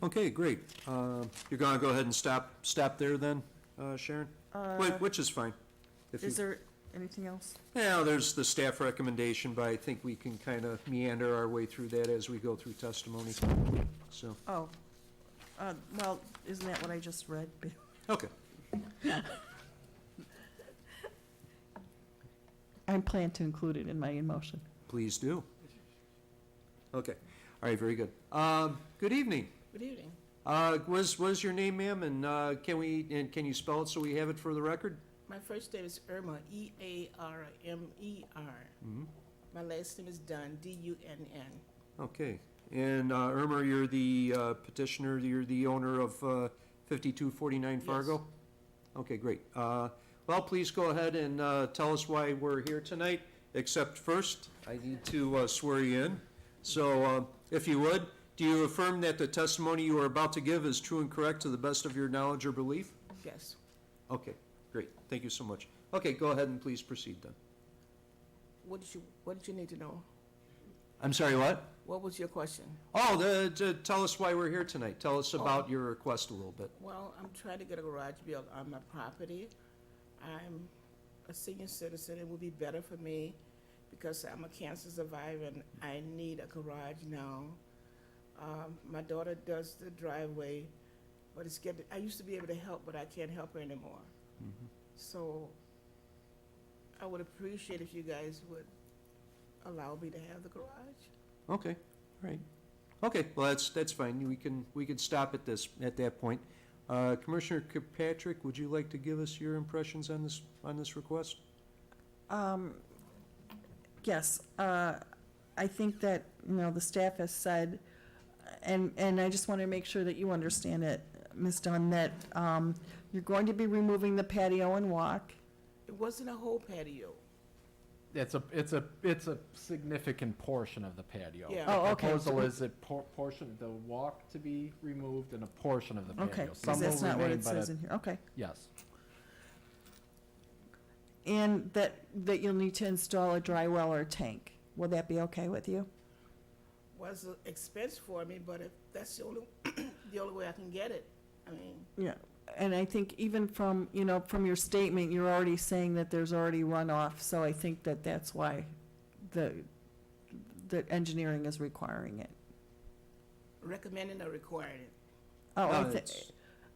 Okay, great. You're gonna go ahead and stop there then, Sharon? Which is fine. If you- Is there anything else? Yeah, there's the staff recommendation, but I think we can kind of meander our way through that as we go through testimony, so, Oh, well, isn't that what I just read? okay. I plan to include it in my motion. Please do. Okay, all right, very good. Good evening. Good evening. What is your name, ma'am, and can you spell it so we have it for the record? My first name is Irma, E-A-R-M-E-R. Mhm. My last name is Dunn, D-U-N-N. Okay, And Irma, you're the petitioner, you're the owner of 5249 Fargo? Okay, great. Well, please go ahead and tell us why we're here tonight, except first, I need to swear you in. So if you would, do you affirm that the testimony you are about to give is true and correct to the best of your knowledge or belief? Yes. Okay, great. Thank you so much. Okay, go ahead and please proceed then. What did you need to know? I'm sorry, what? What was your question? Oh, tell us why we're here tonight. Tell us about your request a little bit. Well, I'm trying to get a garage built on my property. I'm a senior citizen. It would be better for me because I'm a cancer survivor and I need a garage now. My daughter does the driveway, but it's getting, I used to be able to help, but I can't help her anymore. So I would appreciate if you guys would allow me to have the garage. Okay, all right. Okay, well, that's fine. We can stop at that point. Commissioner Kirkpatrick, would you like to give us your impressions on this request? Yes, I think that, the staff has said, and I just want to make sure that you understand it, Ms. Dunn, that you're going to be removing the patio and walk. It wasn't a whole patio. It's a significant portion of the patio. Yeah. Oh, The okay. proposal is a portion, the walk to be removed and a portion of the patio. Okay, Some because that's will not what remain, it but says in here, okay. yes. And that you'll need to install a dry well or a tank. Will that be okay with you? Was an expense for me, but if that's the only, the only way I can get it, I mean, Yeah, and I think even from your statement, you're already saying that there's already runoff, so I think that that's why the engineering is requiring it. recommending or requiring it. Oh, No, it's-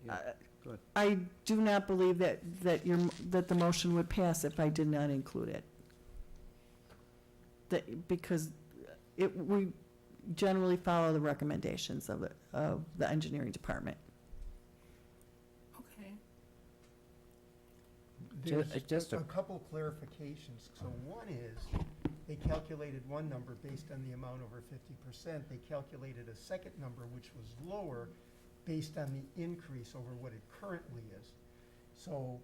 yeah, go ahead. I do not believe that the motion would pass if I did not include it. Because we generally follow the recommendations of the engineering department. Okay. There's just a a- couple clarifications. So one is, they calculated one number based on the amount over 50%. They calculated a second number, which was lower, based on the increase over what it currently is. So.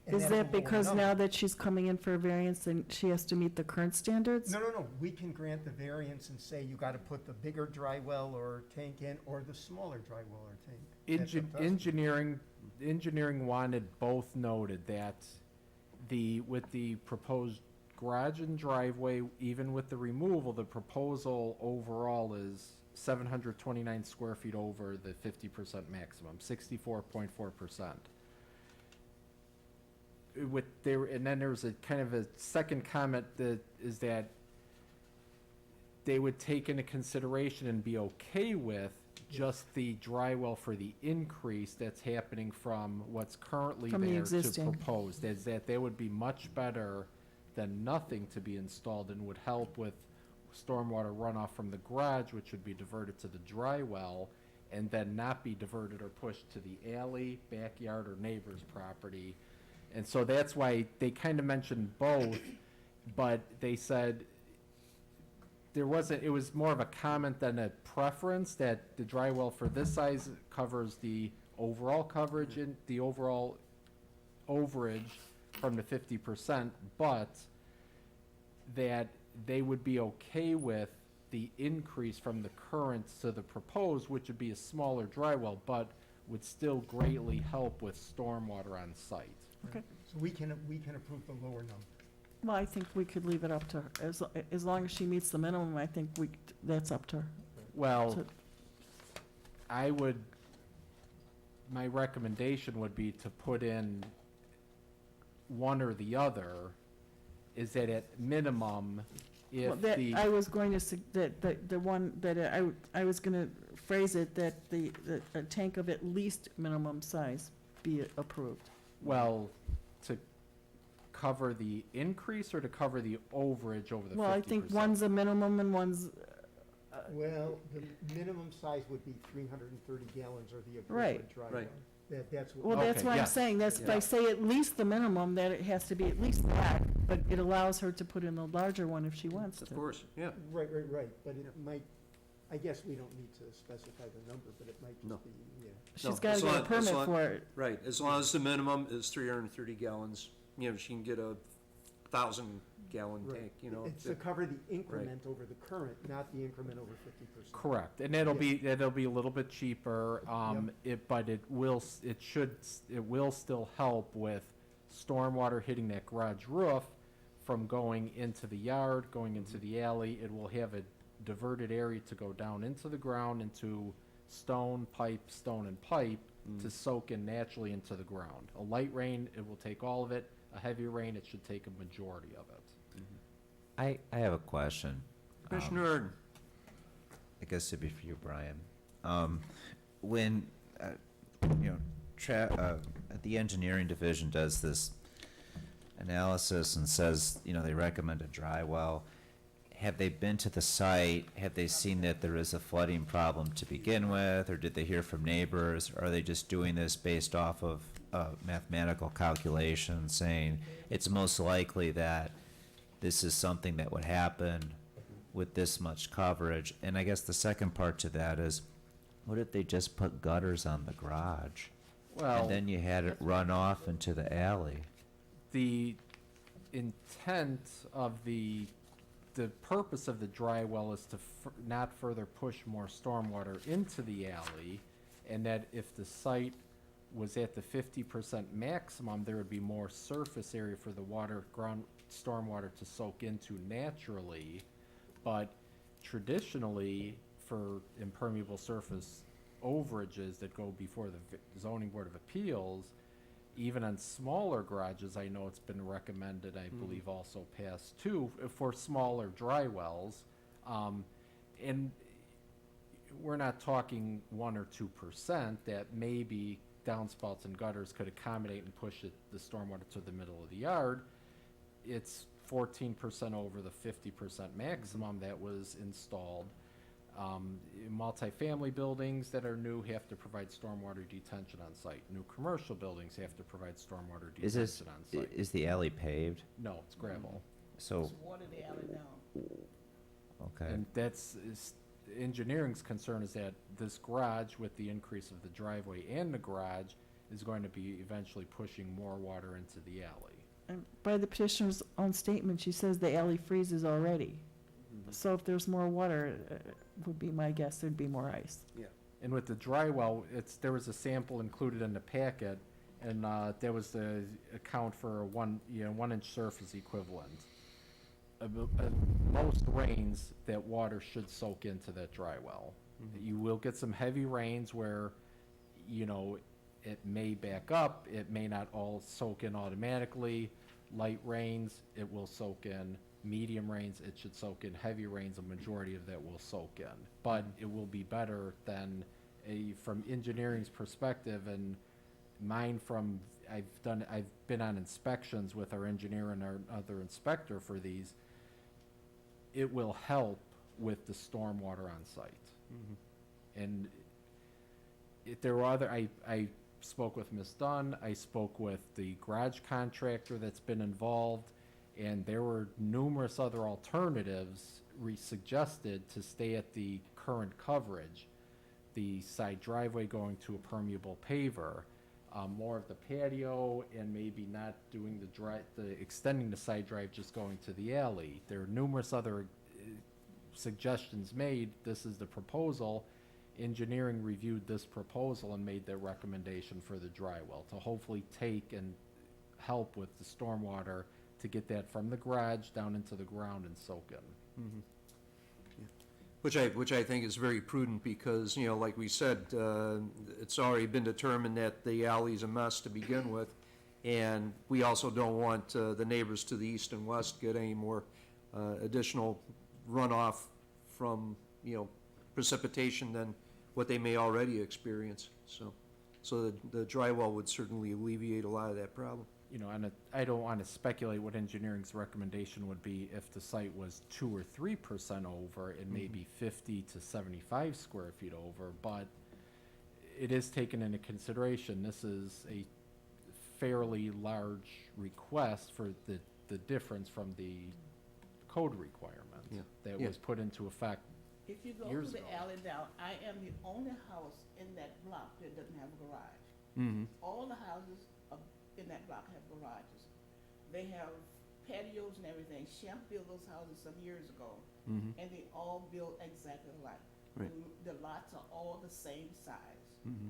and Is that's a that lower because number. now that she's coming in for a variance, then she has to meet the current standards? No. We can grant the variance and say you gotta put the bigger dry well or tank in, or the smaller dry well or tank. That's up to us. Engineering wanted both noted that with the proposed garage and driveway, even with the removal, the proposal overall is 729 square feet over the 50% maximum, 64.4%. And then there's a kind of a second comment that is that they would take into consideration and be okay with just the dry well for the increase that's happening from what's currently From the there to existing. proposed, is that they would be much better than nothing to be installed and would help with stormwater runoff from the garage, which would be diverted to the dry well, and then not be diverted or pushed to the alley, backyard, or neighbor's property. And so that's why they kind of mentioned both, but they said it was more of a comment than a preference that the dry well for this size covers the overall coverage and the overall overage from the 50%, but that they would be okay with the increase from the current to the proposed, which would be a smaller dry well, but would still greatly help with stormwater on site. Okay. So we can approve the lower number. Well, I think we could leave it up to her. As long as she meets the minimum, I think that's up to her. Well, So- my recommendation would be to put in one or the other, is that at minimum, Well, if that, the, I was going to, the one that I was gonna phrase it, that a tank of at least minimum size be approved. well, to cover the increase or to cover the overage over the 50%? Well, I think one's a minimum and one's, Well, the minimum size would be 330 gallons or the Right. equivalent dry Right. well. That's what. well, that's Okay, what I'm yes. saying, that's, if I say at least the minimum, that it has to be at least that, but it allows her to put in a larger one if she wants to. Of course, yeah. Right, but it might, I guess we don't need to specify the number, but it might No. just be, yeah. She's No, gotta as get a long- as permit long- for it. Right, as long as the minimum is 330 gallons, you know, she can get a 1,000-gallon Right. tank, you know. It's to cover the increment over the current, not the increment over 50%. Correct, and it'll be a little bit cheaper, but it will still help with stormwater hitting that garage roof from going into the yard, going into the alley. It will have a diverted area to go down into the ground, into stone and pipe, to soak in naturally into the ground. A light rain, it will take all of it. A heavy rain, it should take a majority of it. I have a question. Commissioner Erdin. I guess it'd be for you, Brian. When, you know, the engineering division does this analysis and says, you know, they recommend a dry well, have they been to the site? Have they seen that there is a flooding problem to begin with, or did they hear from neighbors? Or are they just doing this based off of mathematical calculations, saying it's most likely that this is something that would happen with this much coverage? And I guess the second part to that is, what if they just put gutters on the garage? Well, And then you had it run off into the alley? the intent of the purpose of the dry well is to not further push more stormwater into the alley, and that if the site was at the 50% maximum, there would be more surface area for the ground stormwater to soak into naturally. But traditionally, for impermeable surface overages that go before the zoning board of appeals, even on smaller garages, I know it's been recommended, I believe also passed too, for smaller dry wells. And we're not talking 1 or 2%, that maybe downspouts and gutters could accommodate and push the stormwater to the middle of the yard. It's 14% over the 50% maximum that was installed. Multifamily buildings that are new have to provide stormwater detention on site. New commercial buildings have to provide stormwater Is this, detention on site. is the alley paved? No, it's gravel. So, There's water in the alley now. okay. And engineering's concern is that this garage, with the increase of the driveway and the garage, is going to be eventually pushing more water into the alley. And by the petitioner's own statement, she says the alley freezes already. So if there's more water, would be my guess, there'd be more ice. And with the dry well, there was a sample included in the packet, and there was the account for a 1-inch surface equivalent. Most rains, that water should soak into that dry well. You will get some heavy rains where, you know, it may back up, it may not all soak in automatically. Light rains, it will soak in. Medium rains, it should soak in. Heavy rains, a majority of that will soak in. But it will be better than from engineering's perspective, and mine from, I've been on inspections with our engineer and our other inspector for these. It will help with the stormwater on site. And if there were I spoke with Ms. Dunn, I spoke with the garage contractor that's been involved, and there were numerous other alternatives suggested to stay at the current coverage. The side driveway going to a permeable paver, more of the patio, and maybe not doing extending the side drive, just going to the alley. There are numerous other suggestions made. This is the proposal. Engineering reviewed this proposal and made their recommendation for the dry well to hopefully take and help with the stormwater to get that from the garage down into the ground and soak in. Which I think is very prudent because, you know, like we said, it's already been determined that the alley's a mess to begin with. And we also don't want the neighbors to the east and west get any more additional runoff from, you know, precipitation than what they may already experience. So the dry well would certainly alleviate a lot of that problem. You know, and I don't want to speculate what engineering's recommendation would be if the site was 2 or 3% over. It may be 50 to 75 square feet over, but it is taken into consideration. This is a fairly large request for the difference from the code requirement that was put into effect If you go Years through ago. the alley down, I am the only house in that block that doesn't have a garage. Mm-hmm. All the houses in that block have garages. They have patios and everything. Shemp built those houses some years ago, Mm-hmm. and they all built exactly alike. Right. The lots are all the same size. Mm-hmm.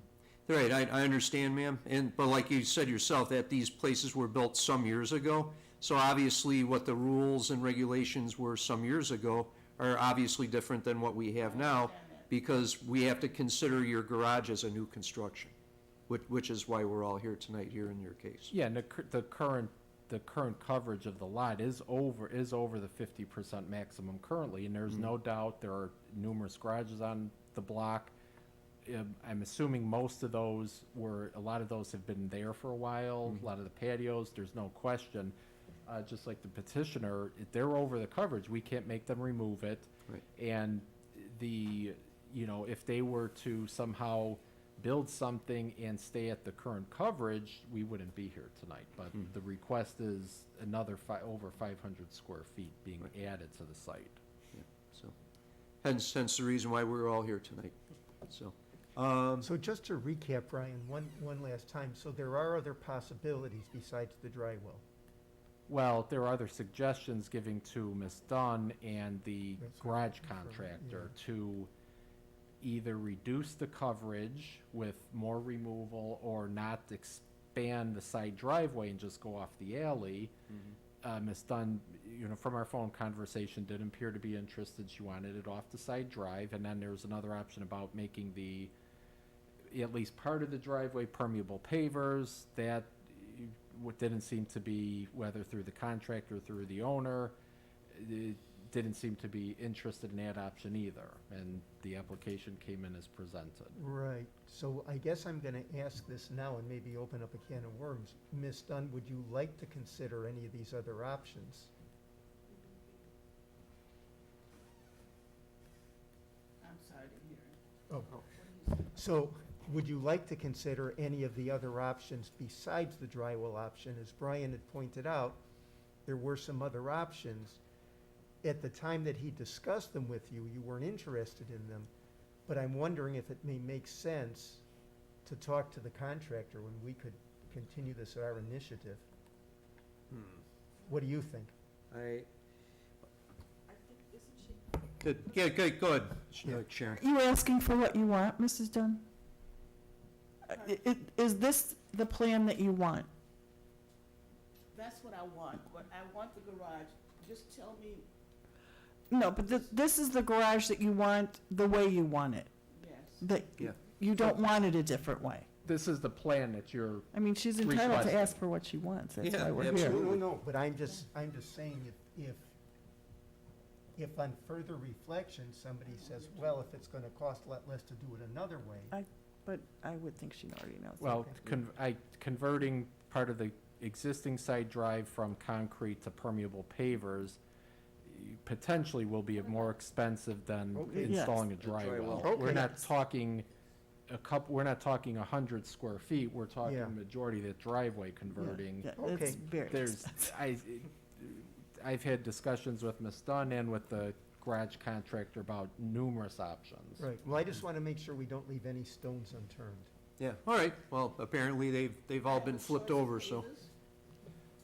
Right, I understand, ma'am, but like you said yourself, that these places were built some years ago, so obviously what the rules and regulations were some years ago are obviously different than what we have now, understand that. because we have to consider your garage as a new construction, which is why we're all here tonight, here in your case. Yeah, and the current coverage of the lot is over the 50% maximum currently, and there's no doubt there are numerous garages on the block. I'm assuming most of those a lot of those have been there for a while, a lot of the patios, there's no question. Just like the petitioner, they're over the coverage, we can't make them remove it. Right. And if they were to somehow build something and stay at the current coverage, we wouldn't be here tonight. But the request is another over 500 square feet being added to the site. So, hence the reason why we're all here tonight, so. So just to recap, Brian, one last time, so there are other possibilities besides the dry well? Well, there are other suggestions given to Ms. Dunn and the That's garage right. contractor to either reduce the coverage with more removal or not expand the side driveway and just go off the alley. Ms. Dunn, from our phone conversation, did appear to be interested. She wanted it off the side drive. And then there's another option about making at least part of the driveway permeable pavers. That didn't seem to be, whether through the contractor or through the owner, it didn't seem to be interested in that option either. And the application came in as presented. Right, so I guess I'm gonna ask this now and maybe open up a can of worms. Ms. Dunn, would you like to consider any of these other options? I'm sorry to hear it. Oh, What do you say? so would you like to consider any of the other options besides the dry well option? As Brian had pointed out, there were some other options. At the time that he discussed them with you, you weren't interested in them, but I'm wondering if it may make sense to talk to the contractor when we could continue this at our initiative. What do you think? Good, yeah, good, go ahead, Sharon. You asking for what you want, Mrs. Dunn? Is this the plan that you want? That's what I want, but I want the garage. Just tell me, No, but this is the garage that you want the way you want it. yes. That Yeah. you don't want it a different way. This is the plan that you're, I mean, she's entitled to Requested. ask for what she wants. That's Yeah, why we're absolutely. here. No, but I'm just saying if on further reflection, somebody says, well, if it's gonna cost a lot less to do it another way. But I would think she already knows. well, converting part of the existing side drive from concrete to permeable pavers potentially will be more expensive than Okay. installing a Yes. dry The dry well. well. We're Okay. not talking we're not talking 100 square feet, we're talking Yeah. majority of the driveway converting. Yeah, Okay. it's very There's, expensive. I've had discussions with Ms. Dunn and with the garage contractor about numerous options. Right, well, I just wanna make sure we don't leave any stones unturned. Yeah, all right, well, apparently they've all been flipped over, so.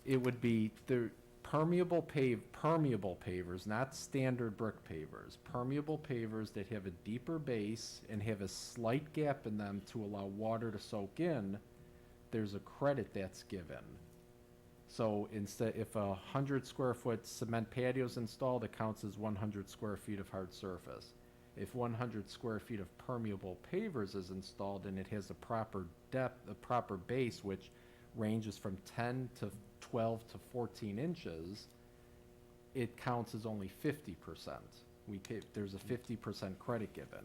It would be the permeable pavers, not standard brick pavers. Permeable pavers that have a deeper base and have a slight gap in them to allow water to soak in. There's a credit that's given. So instead, if 100 square foot cement patio is installed, it counts as 100 square feet of hard surface. If 100 square feet of permeable pavers is installed and it has a proper depth, a proper base, which ranges from 10 to 12 to 14 inches, it counts as only 50%. There's a 50% credit given.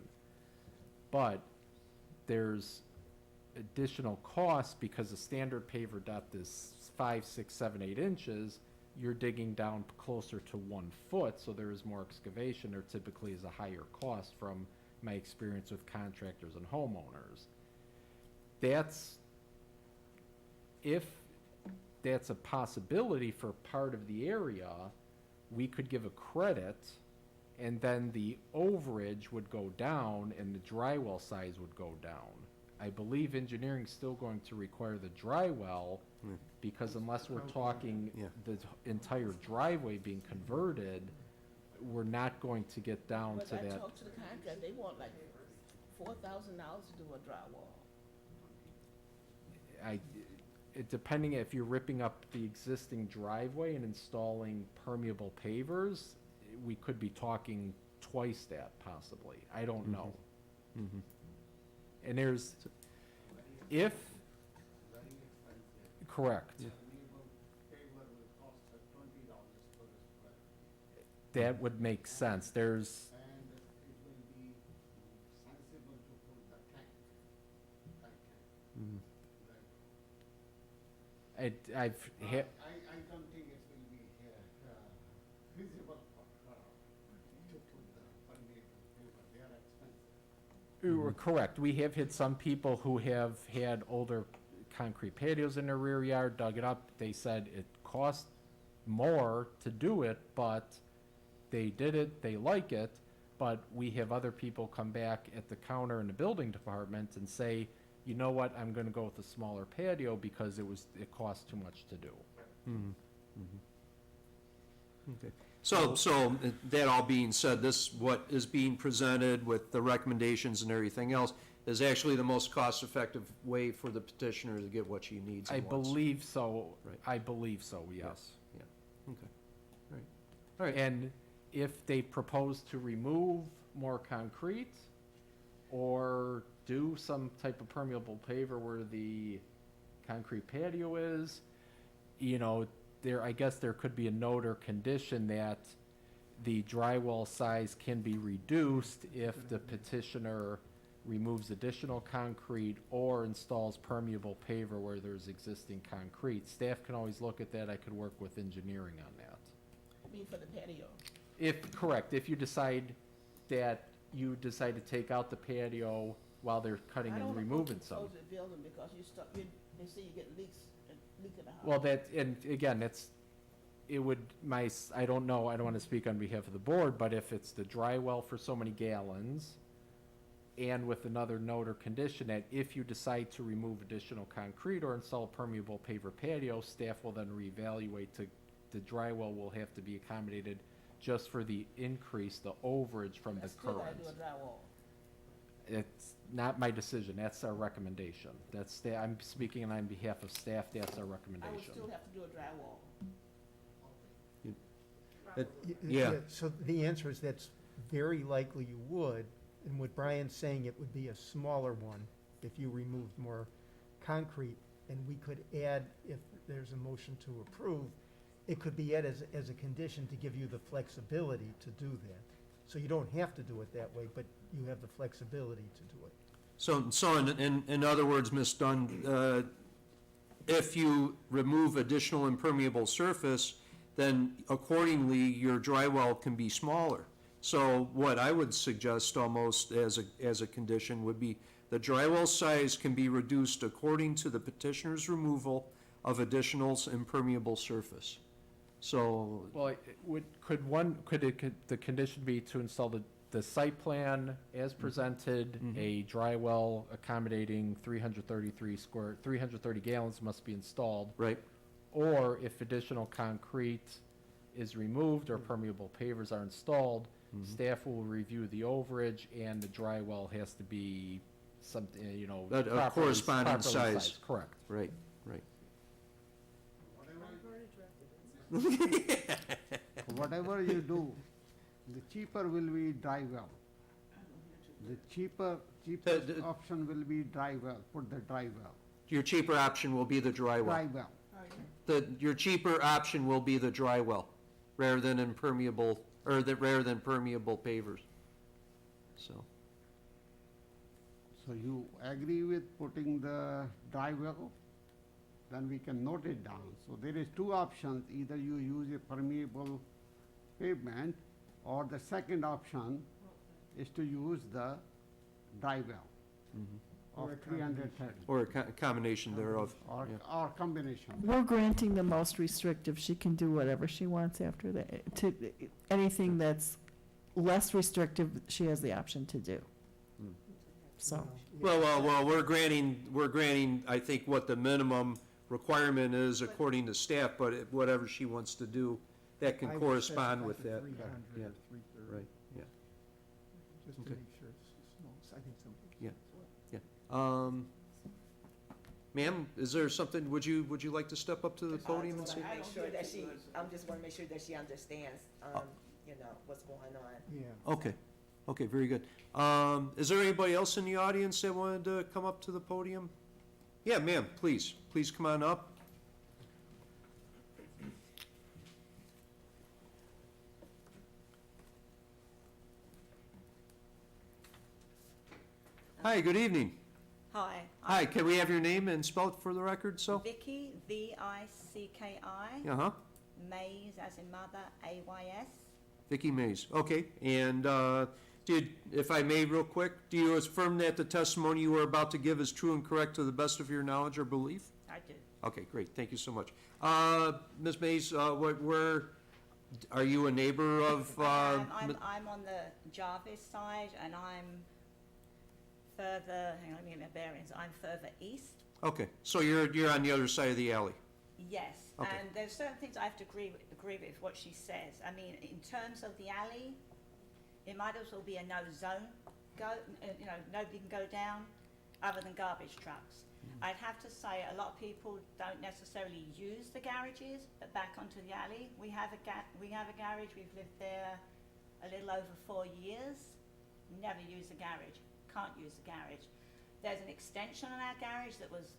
But there's additional costs because the standard paver depth is 5, 6, 7, 8 inches. You're digging down closer to 1 foot, so there is more excavation. There typically is a higher cost from my experience with contractors and homeowners. If that's a possibility for part of the area, we could give a credit and then the overage would go down and the dry well size would go down. I believe engineering's still going to require the dry well, because unless we're talking Yeah. the entire driveway being converted, we're not going to get down But to I that. talked to the contractor, they want like $4,000 to do a drywall. Depending if you're ripping up the existing driveway and installing permeable pavers, we could be talking twice that possibly. I don't know. Mhm. And there's, if, correct, Paver will cost $20 per square feet. that would make sense. There's, And it will be sensible to put the tank. Mhm. I've hit, I don't think it will be feasible for her to put the permeable paver, they are expensive. you were correct. We have had some people who have had older concrete patios in their rear yard, dug it up. They said it cost more to do it, but they did it, they like it. But we have other people come back at the counter in the building department and say, you know what, I'm gonna go with a smaller patio because it costs too much to do. Okay. So that all being said, what is being presented with the recommendations and everything else is actually the most cost-effective way for the petitioner to get what she needs I and wants. believe so. Right. I believe so, yes. Okay. All right. All right. And if they propose to remove more concrete or do some type of permeable paver where the concrete patio is, I guess there could be a note or condition that the drywall size can be reduced if the petitioner removes additional concrete or installs permeable paver where there's existing concrete. Staff can always look at that. I could work with engineering on that. I mean, for the patio. Correct, if you decide to take out the patio while they're cutting and removing some. I don't want to close the building because they say you get leaks in the house. Well, and again, I don't know, I don't want to speak on behalf of the board, but if it's the dry well for so many gallons, and with another note or condition that if you decide to remove additional concrete or install a permeable paver patio, staff will then reevaluate the dry well will have to be accommodated just for the increase, the overage from the That's still current. gotta do a drywall. It's not my decision, that's our recommendation. I'm speaking on behalf of staff, that's our I would recommendation. still have to do a drywall. Yeah. So the answer is that's very likely you would, and what Brian's saying, it would be a smaller one if you removed more concrete, and we could add, if there's a motion to approve, it could be added as a condition to give you the flexibility to do that. So you don't have to do it that way, but you have the flexibility to do it. So in other words, Ms. Dunn, if you remove additional impermeable surface, then accordingly, your dry well can be smaller. So what I would suggest almost as a condition would be the dry well size can be reduced according to the petitioner's removal of additional impermeable surface. So, Well, the condition be to install the site plan as presented, a dry well accommodating 330 gallons must be installed, right, or if additional concrete is removed or permeable pavers are installed, staff will review the overage and the dry well has to be something, That, a properly corresponding properly size. sized. Correct. right. Whatever you do, the cheaper will be dry well. The cheapest The- option will be dry well, put the dry well. Your cheaper option will be the dry well. Dry well. Your cheaper option will be the dry well, rather than impermeable, rather than permeable pavers. So, So you agree with putting the dry well? Then we can note it down. So there is two options, either you use a permeable pavement, or the second option is to use the dry well Or a of 330, or a combination thereof. or, Yeah. or combination. We're granting the most restrictive. She can do whatever she wants after that, anything that's less restrictive, she has the option to do. So, Well, we're granting, I think, what the minimum requirement is according to staff, but whatever she wants to do, that can I would correspond specify with the that. 300 Yeah, or 330. right, yeah. Just to Okay. make sure it's small, I think so. Yeah. Ma'am, is there something, would you like to step up to the podium and say? I make sure that she, I'm just wanna make sure that she understands, you know, what's going on. Yeah. Okay, very good. Is there anybody else in the audience that wanted to come up to the podium? Yeah, ma'am, please come on up. Hi, good evening. Hi. Hi, can we have your name and spell it for the record, so? Vicky, Vicki, Uh-huh, Mays as in mother, AYS. Vicky Mays, okay. And, if I may real quick, do you affirm that the testimony you are about to give is true and correct to the best of your knowledge or belief? I do. Okay, great, thank you so much. Ms. Mays, where, are you a neighbor of, I'm on the Jarvis side and I'm further, hang on, let me get my bearings, I'm further east. Okay, so you're on the other side of the alley? Yes, Okay. and there's certain things I have to agree with what she says. I mean, in terms of the alley, it might as well be a no zone, you know, nobody can go down other than garbage trucks. I'd have to say a lot of people don't necessarily use the garages back onto the alley. We have a garage, we've lived there a little over 4 years, never used the garage, can't use the garage. There's an extension on our garage that was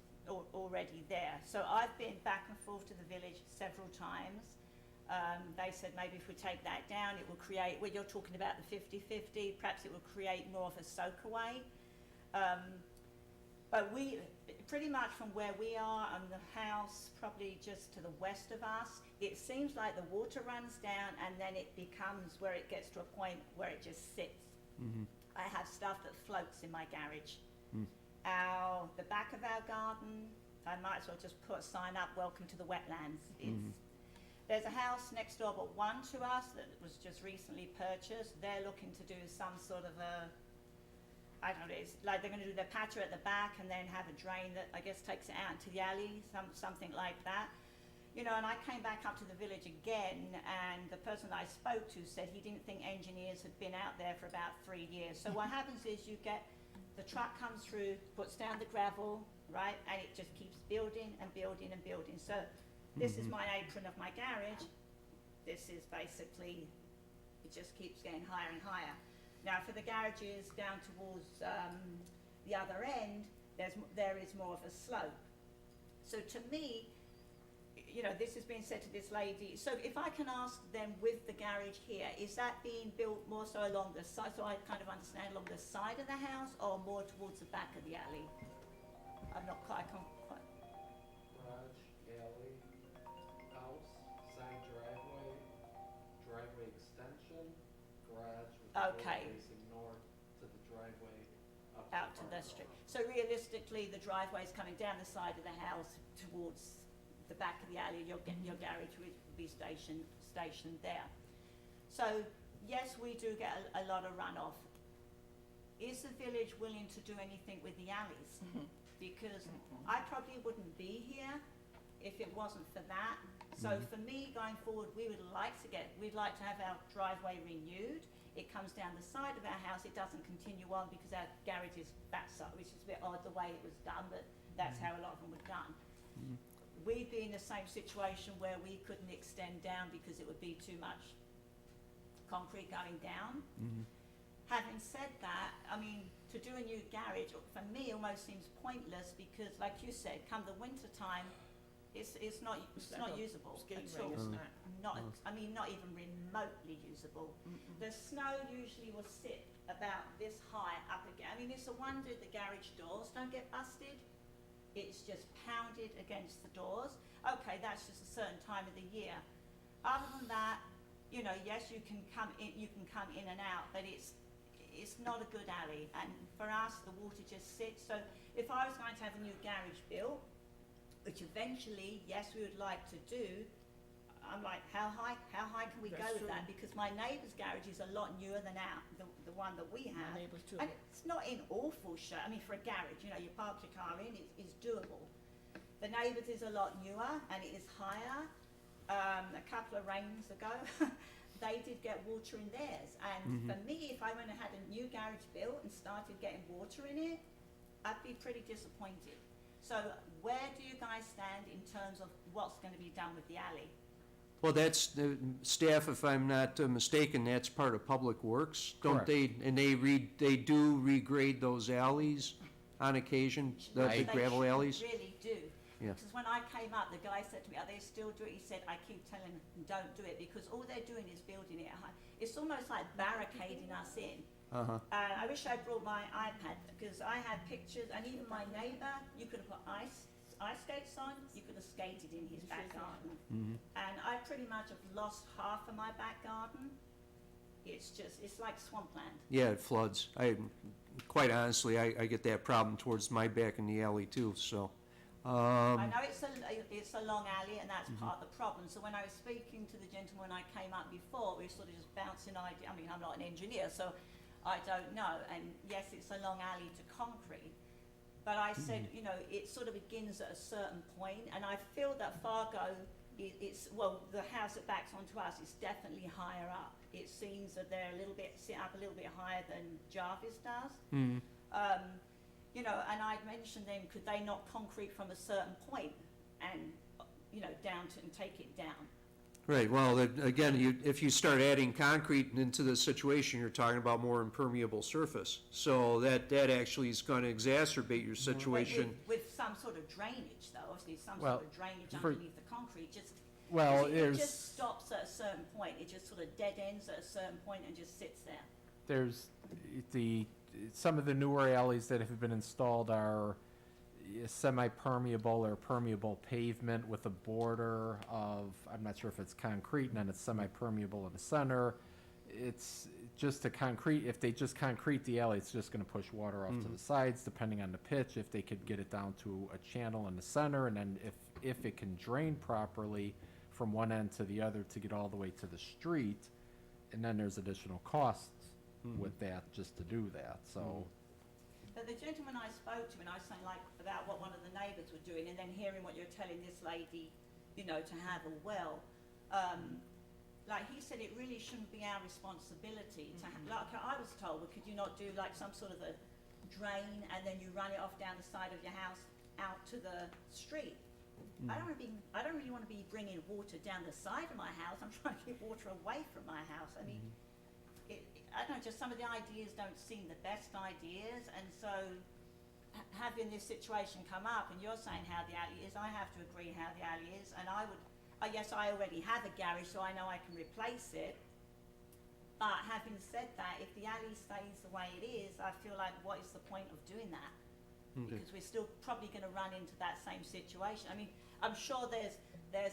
already there. So I've been back and forth to the village several times. They said maybe if we take that down, it will create, when you're talking about the 50-50, perhaps it will create more of a soakaway. But we, pretty much from where we are and the house, probably just to the west of us, it seems like the water runs down and then it becomes where it gets to a point where it just sits. I have stuff that floats in my garage. The back of our garden, I might as well just put a sign up, welcome to the wetlands. There's a house next door but one to us that was just recently purchased. They're looking to do some sort of a, I don't know, it's like they're going to do their patio at the back and then have a drain that I guess takes it out into the alley, something like that. You know, and I came back up to the village again and the person that I spoke to said he didn't think engineers had been out there for about 3 years. So what happens is you get, the truck comes through, puts down the gravel, right, and it just keeps building and building and building. So this is my apron of my garage. This is basically, it just keeps getting higher and higher. Now for the garages down towards the other end, there is more of a slope. So to me, you know, this has been said to this lady. So if I can ask them with the garage here, is that being built more so along the side, so I kind of understand along the side of the house or more towards the back of the alley? I'm not quite, I can't quite. Garage, alley, house, side driveway, driveway extension, garage with the Okay. door facing north to the driveway Out to the street. So realistically, the driveway's coming down the side of the house towards the back of the alley. Your garage would be stationed there. So yes, we do get a lot of runoff. Is the village willing to do anything with the alleys? Because I probably wouldn't be here if it wasn't for that. So for me, going forward, we'd like to have our driveway renewed. It comes down the side of our house. It doesn't continue on because our garage is that side, which is a bit odd the way it was done, but that's how a lot of them were done. We'd be in the same situation where we couldn't extend down because it would be too much concrete going down. Having said that, I mean, to do a new garage, for me, almost seems pointless because, like you said, come the winter time, it's not usable Skating at all. rink, it's not. I mean, not even remotely usable. The snow usually will sit about this high up again. I mean, it's a wonder the garage doors don't get busted. It's just pounded against the doors. Okay, that's just a certain time of the year. Other than that, you know, yes, you can come in and out, but it's not a good alley. And for us, the water just sits. So if I was going to have a new garage built, which eventually, yes, we would like to do, I'm like, how high can we go That's with true. that? Because my neighbour's garage is a lot newer than the one that we have. My neighbours too. And it's not in awful shape. I mean, for a garage, you know, you park your car in, it's doable. The neighbours is a lot newer and it is higher. A couple of rains ago, they did get water in theirs. And for me, if I went and had a new garage built and started getting water in it, I'd be pretty disappointed. So where do you guys stand in terms of what's going to be done with the alley? Well, that's, the staff, if I'm not mistaken, that's part of Public Works, don't Correct. they? And they do regrade those alleys on occasion, the They gravel should alleys? really do. Yeah. Because when I came up, the guy said to me, are they still doing it? He said, I keep telling them, don't do it, because all they're doing is building it high. It's almost like barricading us in. Uh-huh. I wish I brought my iPad, because I had pictures, and even my neighbour, you could have put ice skates on, you could have skated in his back garden. And I pretty much have lost half of my back garden. It's like swampland. Yeah, it floods. Quite honestly, I get that problem towards my back in the alley too, so. I know it's a long alley, and that's part of the problem. So when I was speaking to the gentleman I came up before, we were sort of just bouncing ideas. I mean, I'm not an engineer, so I don't know. And yes, it's a long alley to concrete. But I said, you know, it sort of begins at a certain point, and I feel that Fargo, the house that backs onto us is definitely higher up. It seems that they're sit up a little bit higher than Jarvis does. You know, and I'd mentioned then, could they not concrete from a certain point and, you know, and take it down? Right, well, again, if you start adding concrete into the situation, you're talking about more impermeable surface. So that actually is gonna exacerbate your situation. With some sort of drainage, though, obviously some Well, sort of drainage for- underneath the concrete, Well, it just stops at a certain point. It just sort of dead ends at a certain point and just sits there. there's some of the newer alleys that have been installed are semi-permeable or permeable pavement with a border of, I'm not sure if it's concrete, and then it's semi-permeable in the center. It's just a concrete, if they just concrete the alley, it's just gonna push water off to the sides, depending on the pitch. If they could get it down to a channel in the center, and then if it can drain properly from one end to the other to get all the way to the street, and then there's additional costs with that, just to do that, so. But the gentleman I spoke to, and I was saying like about what one of the neighbours were doing, and then hearing what you're telling this lady, you know, to have a well, like he said, it really shouldn't be our responsibility to like I was told, well, could you not do like some sort of a drain and then you run it off down the side of your house out to the street? I don't really want to be bringing water down the side of my house. I'm trying to keep water away from my house. I mean, I don't know, just some of the ideas don't seem the best ideas, and so having this situation come up, and you're saying how the alley is, I have to agree how the alley is, and I would, yes, I already have a garage, so I know I can replace it, but having said that, if the alley stays the way it is, I feel like what is the point of doing that? Because we're still probably going to run into that same situation. I mean, I'm sure there's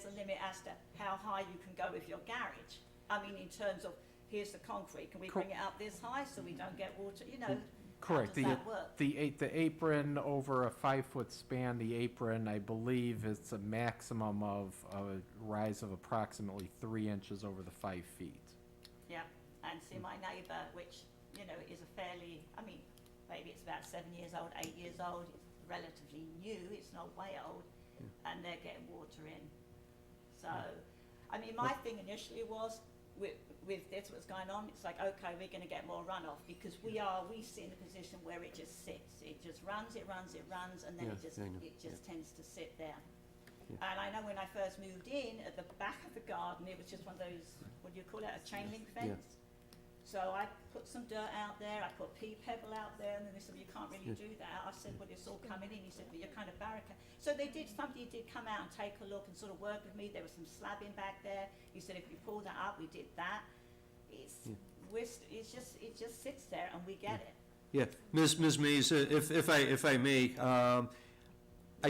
a limit as to how high you can go with your garage. I mean, in terms of, here's the concrete, can we bring it up this high so we don't get water, you know? Correct. How does that work? The apron over a 5-foot span, the apron, I believe, is a maximum of a rise of approximately 3 inches over the 5 feet. Yeah, and see my neighbour, which, you know, is a fairly, I mean, maybe it's about 7 years old, 8 years old, it's relatively new, it's not way old, and they're getting water in. So, I mean, my thing initially was, with this what's going on, it's like, okay, we're going to get more runoff, because we sit in a position where it just sits. It just runs, and then Yeah, it just I know, tends to sit there. And I know when I first moved in, at the back of the garden, it was just one of those, what do you call it, a chain link fence? So I put some dirt out there, I put pea pebble out there, and then they said, well, you can't really do that. I said, well, it's all coming in. He said, well, you're kind of barricade. So somebody did come out and take a look and sort of work with me. There was some slabbing back there. He said, if you pull that up, we did that. It just sits there, and we get it. Yeah, Ms. Mays, if I may, I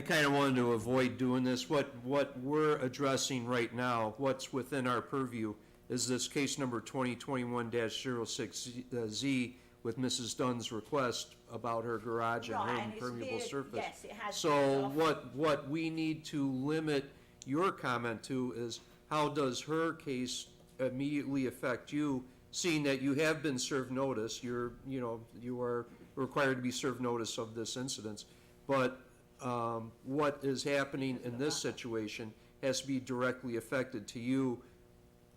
kind of wanted to avoid doing this. What we're addressing right now, what's within our purview, is this case number 2021-06Z with Mrs. Dunn's request about her garage and her Right, and it's impermeable veered- surface. yes, it has So veered off. what we need to limit your comment to is how does her case immediately affect you, seeing that you have been served notice, you are required to be served notice of this incident, but what is happening in this situation has to be directly affected to you,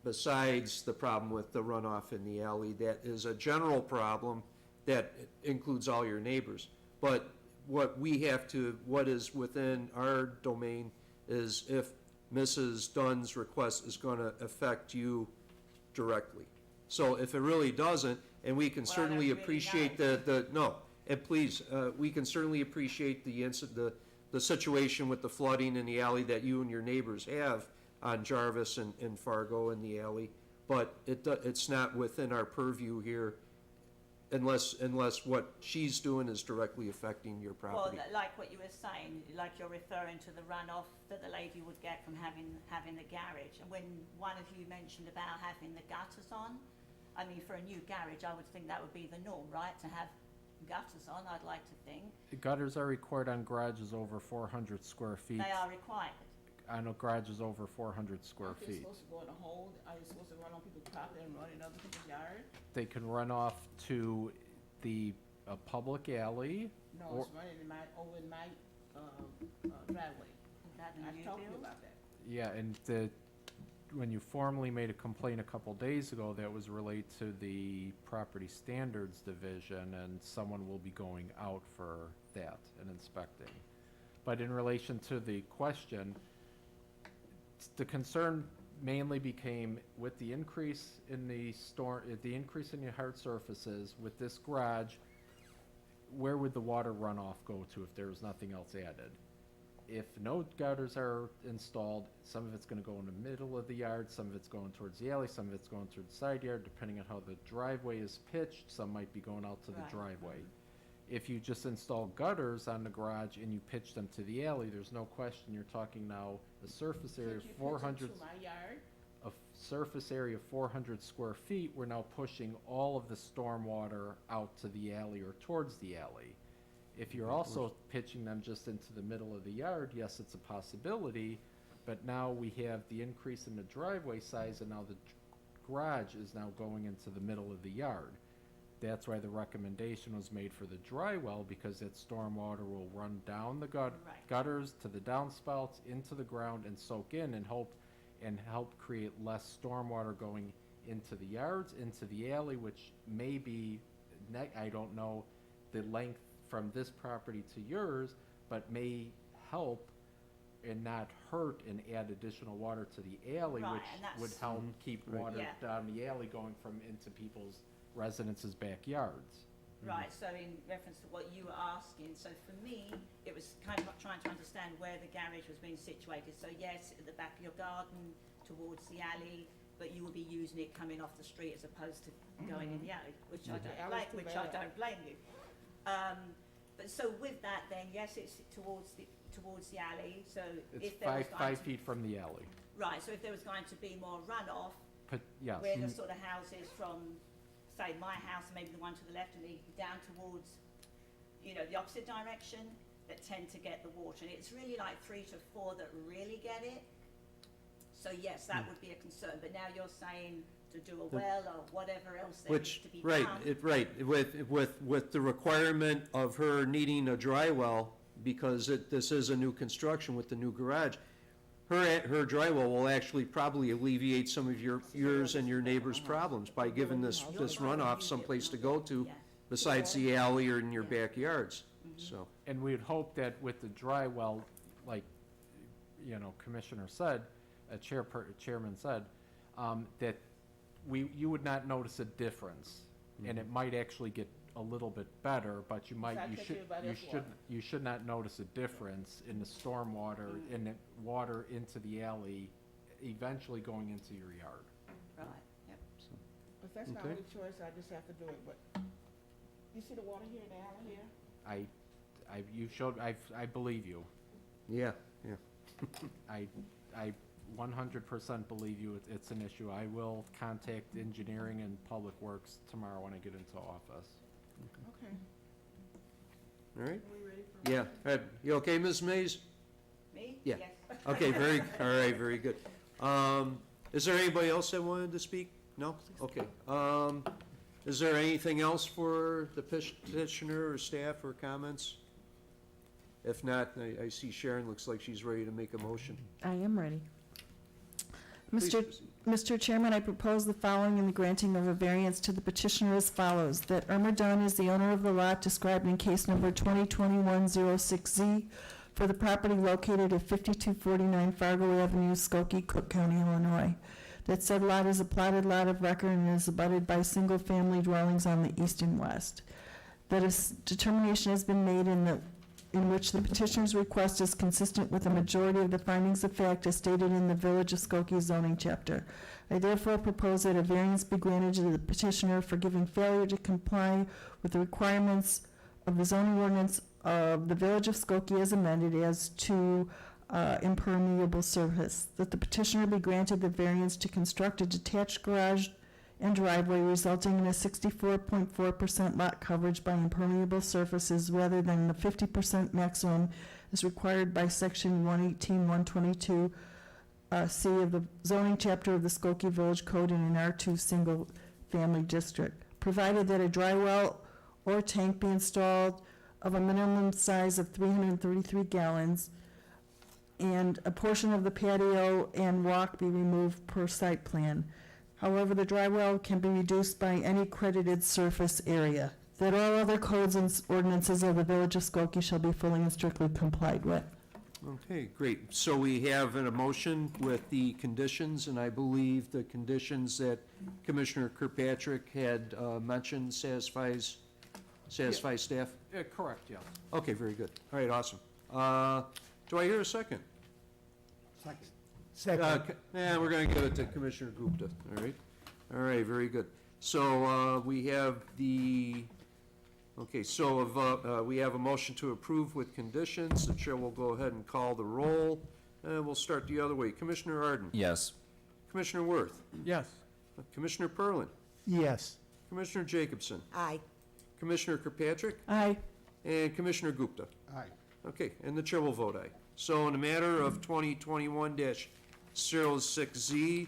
besides the problem with the runoff in the alley. That is a general problem that includes all your neighbors. But what is within our domain is if Mrs. Dunn's request is gonna affect you directly. So if it really doesn't, and we can Well, I certainly don't really appreciate and please, we can certainly appreciate the situation with the flooding in the alley that you and your neighbors have on Jarvis and Fargo in the alley, but it's not within our purview here unless what she's doing is directly affecting your Well, property. like what you were saying, like you're referring to the runoff that the lady would get from having the garage. And when one of you mentioned about having the gutters on, I mean, for a new garage, I would think that would be the norm, right? To have gutters on, I'd like to think. Gutters are required on garages over 400 square feet. They are required. On a garage is over 400 square Aren't they feet. supposed to go in a hole? Are you supposed to run on people's property and run in other people's yard? They can run off to a public alley. No, Or- it's running over in my, driveway. Is that a I new talked to you build? about that. Yeah, and when you formally made a complaint a couple days ago, that was related to the Property Standards Division, and someone will be going out for that and inspecting. But in relation to the question, the concern mainly became with the increase in the increase in your hard surfaces with this garage, where would the water runoff go to if there was nothing else added? If no gutters are installed, some of it's gonna go in the middle of the yard, some of it's going towards the alley, some of it's going towards the side yard, depending on how the driveway is pitched, some might be going out to the Right. driveway. If you just install gutters on the garage and you pitch them to the alley, there's no question, you're talking now a surface area of Can't you pitch it 400, to my yard? a surface area of 400 square feet, we're now pushing all of the stormwater out to the alley or towards the alley. If you're also pitching them just into the middle of the yard, yes, it's a possibility, but now we have the increase in the driveway size, and now the garage is now going into the middle of the yard. That's why the recommendation was made for the dry well, because that stormwater will run down the Right. gutters to the downspouts, into the ground, and soak in and help create less stormwater going into the yards, into the alley, which may be, I don't know the length from this property to yours, but may help and not hurt and add additional water to the alley, Right, which and that's- would help keep Right. water Yeah. down the alley going from into people's residences' backyards. Right, so in reference to what you were asking, so for me, it was kind of trying to understand where the garage was being situated. So yes, at the back of your garden, towards the alley, but you will be using it coming off the street as opposed to going in the alley, which I The don't alley's blame, too which I bad. don't blame you. But so with that then, yes, it's towards the alley, so It's if there was going five to, feet from the alley. right, so if there was going to be more runoff, But, yes. where the sort of houses from, say, my house, maybe the one to the left, and the down towards, the opposite direction, that tend to get the water. And it's really like 3 to 4 that really get it. So yes, that would be a concern. But now you're saying to do a well or whatever else there needs to be done. With the requirement of her needing a dry well, because this is a new construction with the new garage, her dry well will actually probably alleviate some of yours and your neighbor's problems by giving this runoff someplace to go to Yeah. besides the alley or in your backyards, so. And we would hope that with the dry well, like, Commissioner said, Chairman said, that you would not notice a difference. And it might actually get a little bit better, but you should not notice a difference in the stormwater, in the water into the alley, eventually going into your yard. Right, yep. If that's my Okay. only choice, I just have to do it, but you see the water here, the alley here? I believe you. Yeah. I 100% believe you, it's an issue. I will contact engineering and public works tomorrow when I get into office. Okay. All right? Are we ready for? Yeah. You okay, Ms. Mays? Me? Yeah. Yes. Okay, all right, very good. Is there anybody else that wanted to speak? No? Okay. Is there anything else for the petitioner or staff or comments? If not, I see Sharon looks like she's ready to make a motion. I am ready. Please Mr. proceed. Mr. Chairman, I propose the following in the granting of a variance to the petitioner as follows: that Irma Dunn is the owner of the lot described in case number 2021-06Z for the property located at 5249 Fargo Avenue, Skokie, Cook County, Illinois. That said lot is a platted lot of record and is abutted by single-family dwellings on the east and west. That a determination has been made in which the petitioner's request is consistent with the majority of the findings of fact as stated in the Village of Skokie zoning chapter. I therefore propose that a variance be granted to the petitioner for giving failure to comply with the requirements of the zoning ordinance of the Village of Skokie as amended as to impermeable surface. That the petitioner be granted the variance to construct a detached garage and driveway resulting in a 64.4% lot coverage by impermeable surfaces rather than the 50% maximum as required by section 118-122 C of the zoning chapter of the Skokie Village Code in an R2 single family district, provided that a dry well or tank be installed of a minimum size of 333 gallons and a portion of the patio and walk be removed per site plan. However, the dry well can be reduced by any credited surface area. That all other codes and ordinances of the Village of Skokie shall be fully and strictly complied with. Okay, great. So we have a motion with the conditions, and I believe the conditions that Commissioner Kirkpatrick had mentioned satisfies staff? Correct, yes. Okay, very good. All right, awesome. Do I hear a second? Second. We're gonna give it to Commissioner Gupta, all right? All right, very good. So, we have we have a motion to approve with conditions. The chair will go ahead and call the roll, and we'll start the other way. Commissioner Arden? Yes. Commissioner Worth? Yes. Commissioner Perlin? Yes. Commissioner Jacobson? Aye. Commissioner Kirkpatrick? Aye. And Commissioner Gupta? Aye. Okay, and the chair will vote aye. So in the matter of 2021-06Z,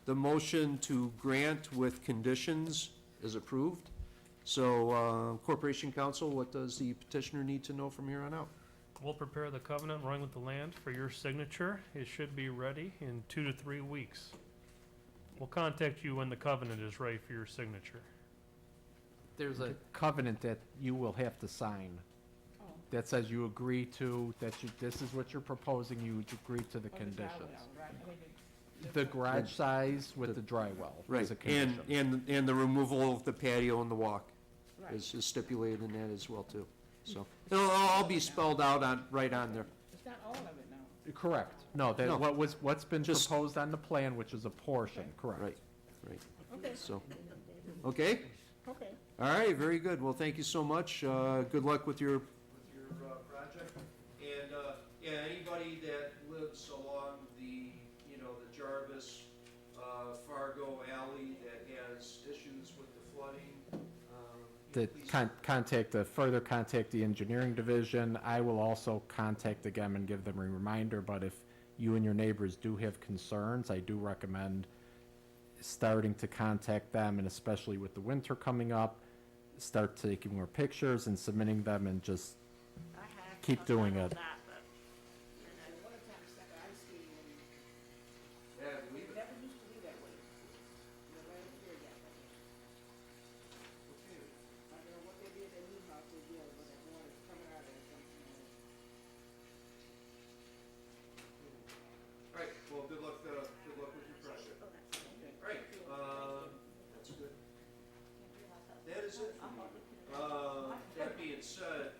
the motion to grant with conditions is approved. So, Corporation Counsel, what does the petitioner need to know from here on out? We'll prepare the covenant running with the land for your signature. It should be ready in 2 to 3 weeks. We'll contact you when the covenant is ready for your signature. There's a covenant that you will have to sign that says you agree to, this is what you're proposing, you agree to the conditions. The garage size with the dry well Right, is a condition. and the removal of the patio and the walk is stipulated in that as well, too. So, it'll all be spelled out right on there. It's not all of it now. Correct. No, No. what's been Just- proposed on the plan, which is a portion, correct. Right, right. Okay, So, okay? okay. All right, very good. Well, thank you so much. Good luck with your project. And, anybody that lives along the Jarvis, Fargo Alley that has issues with the flooding, Further contact the engineering division. I will also contact them and give them a reminder, but if you and your neighbors do have concerns, I do recommend starting to contact them, and especially with the winter coming up, start taking more pictures and submitting them and just keep doing it. All right, well, good luck with your project. All right, that's good. That is it for me. That being said,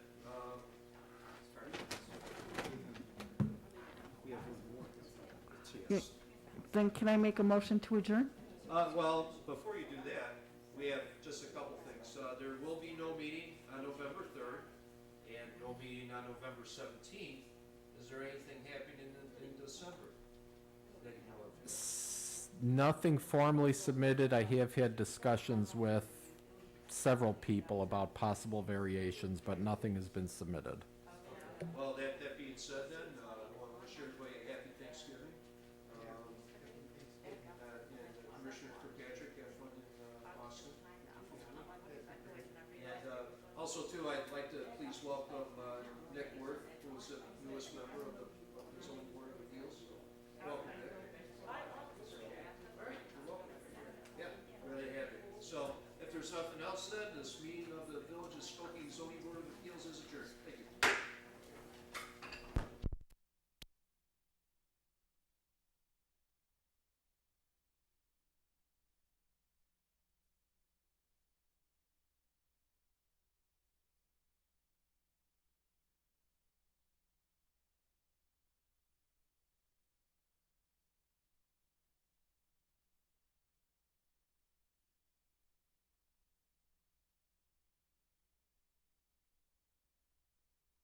we have one more. Yes. Then can I make a motion to adjourn? Well, before you do that, we have just a couple things. There will be no meeting on November 3rd and no meeting on November 17th. Is there anything happening in December that you know of? Nothing formally submitted. I have had discussions with several people about possible variations, but nothing has been submitted. Well, that being said then, I want to wish everybody a happy Thanksgiving. Also, too, I'd like to please welcome Nick Worth, who is the newest member of the zoning board of appeals. Welcome, Nick. You're welcome. Yeah, really happy. So, if there's nothing else then, this meeting of the Village of Skokie Zoning Board of Appeals is adjourned.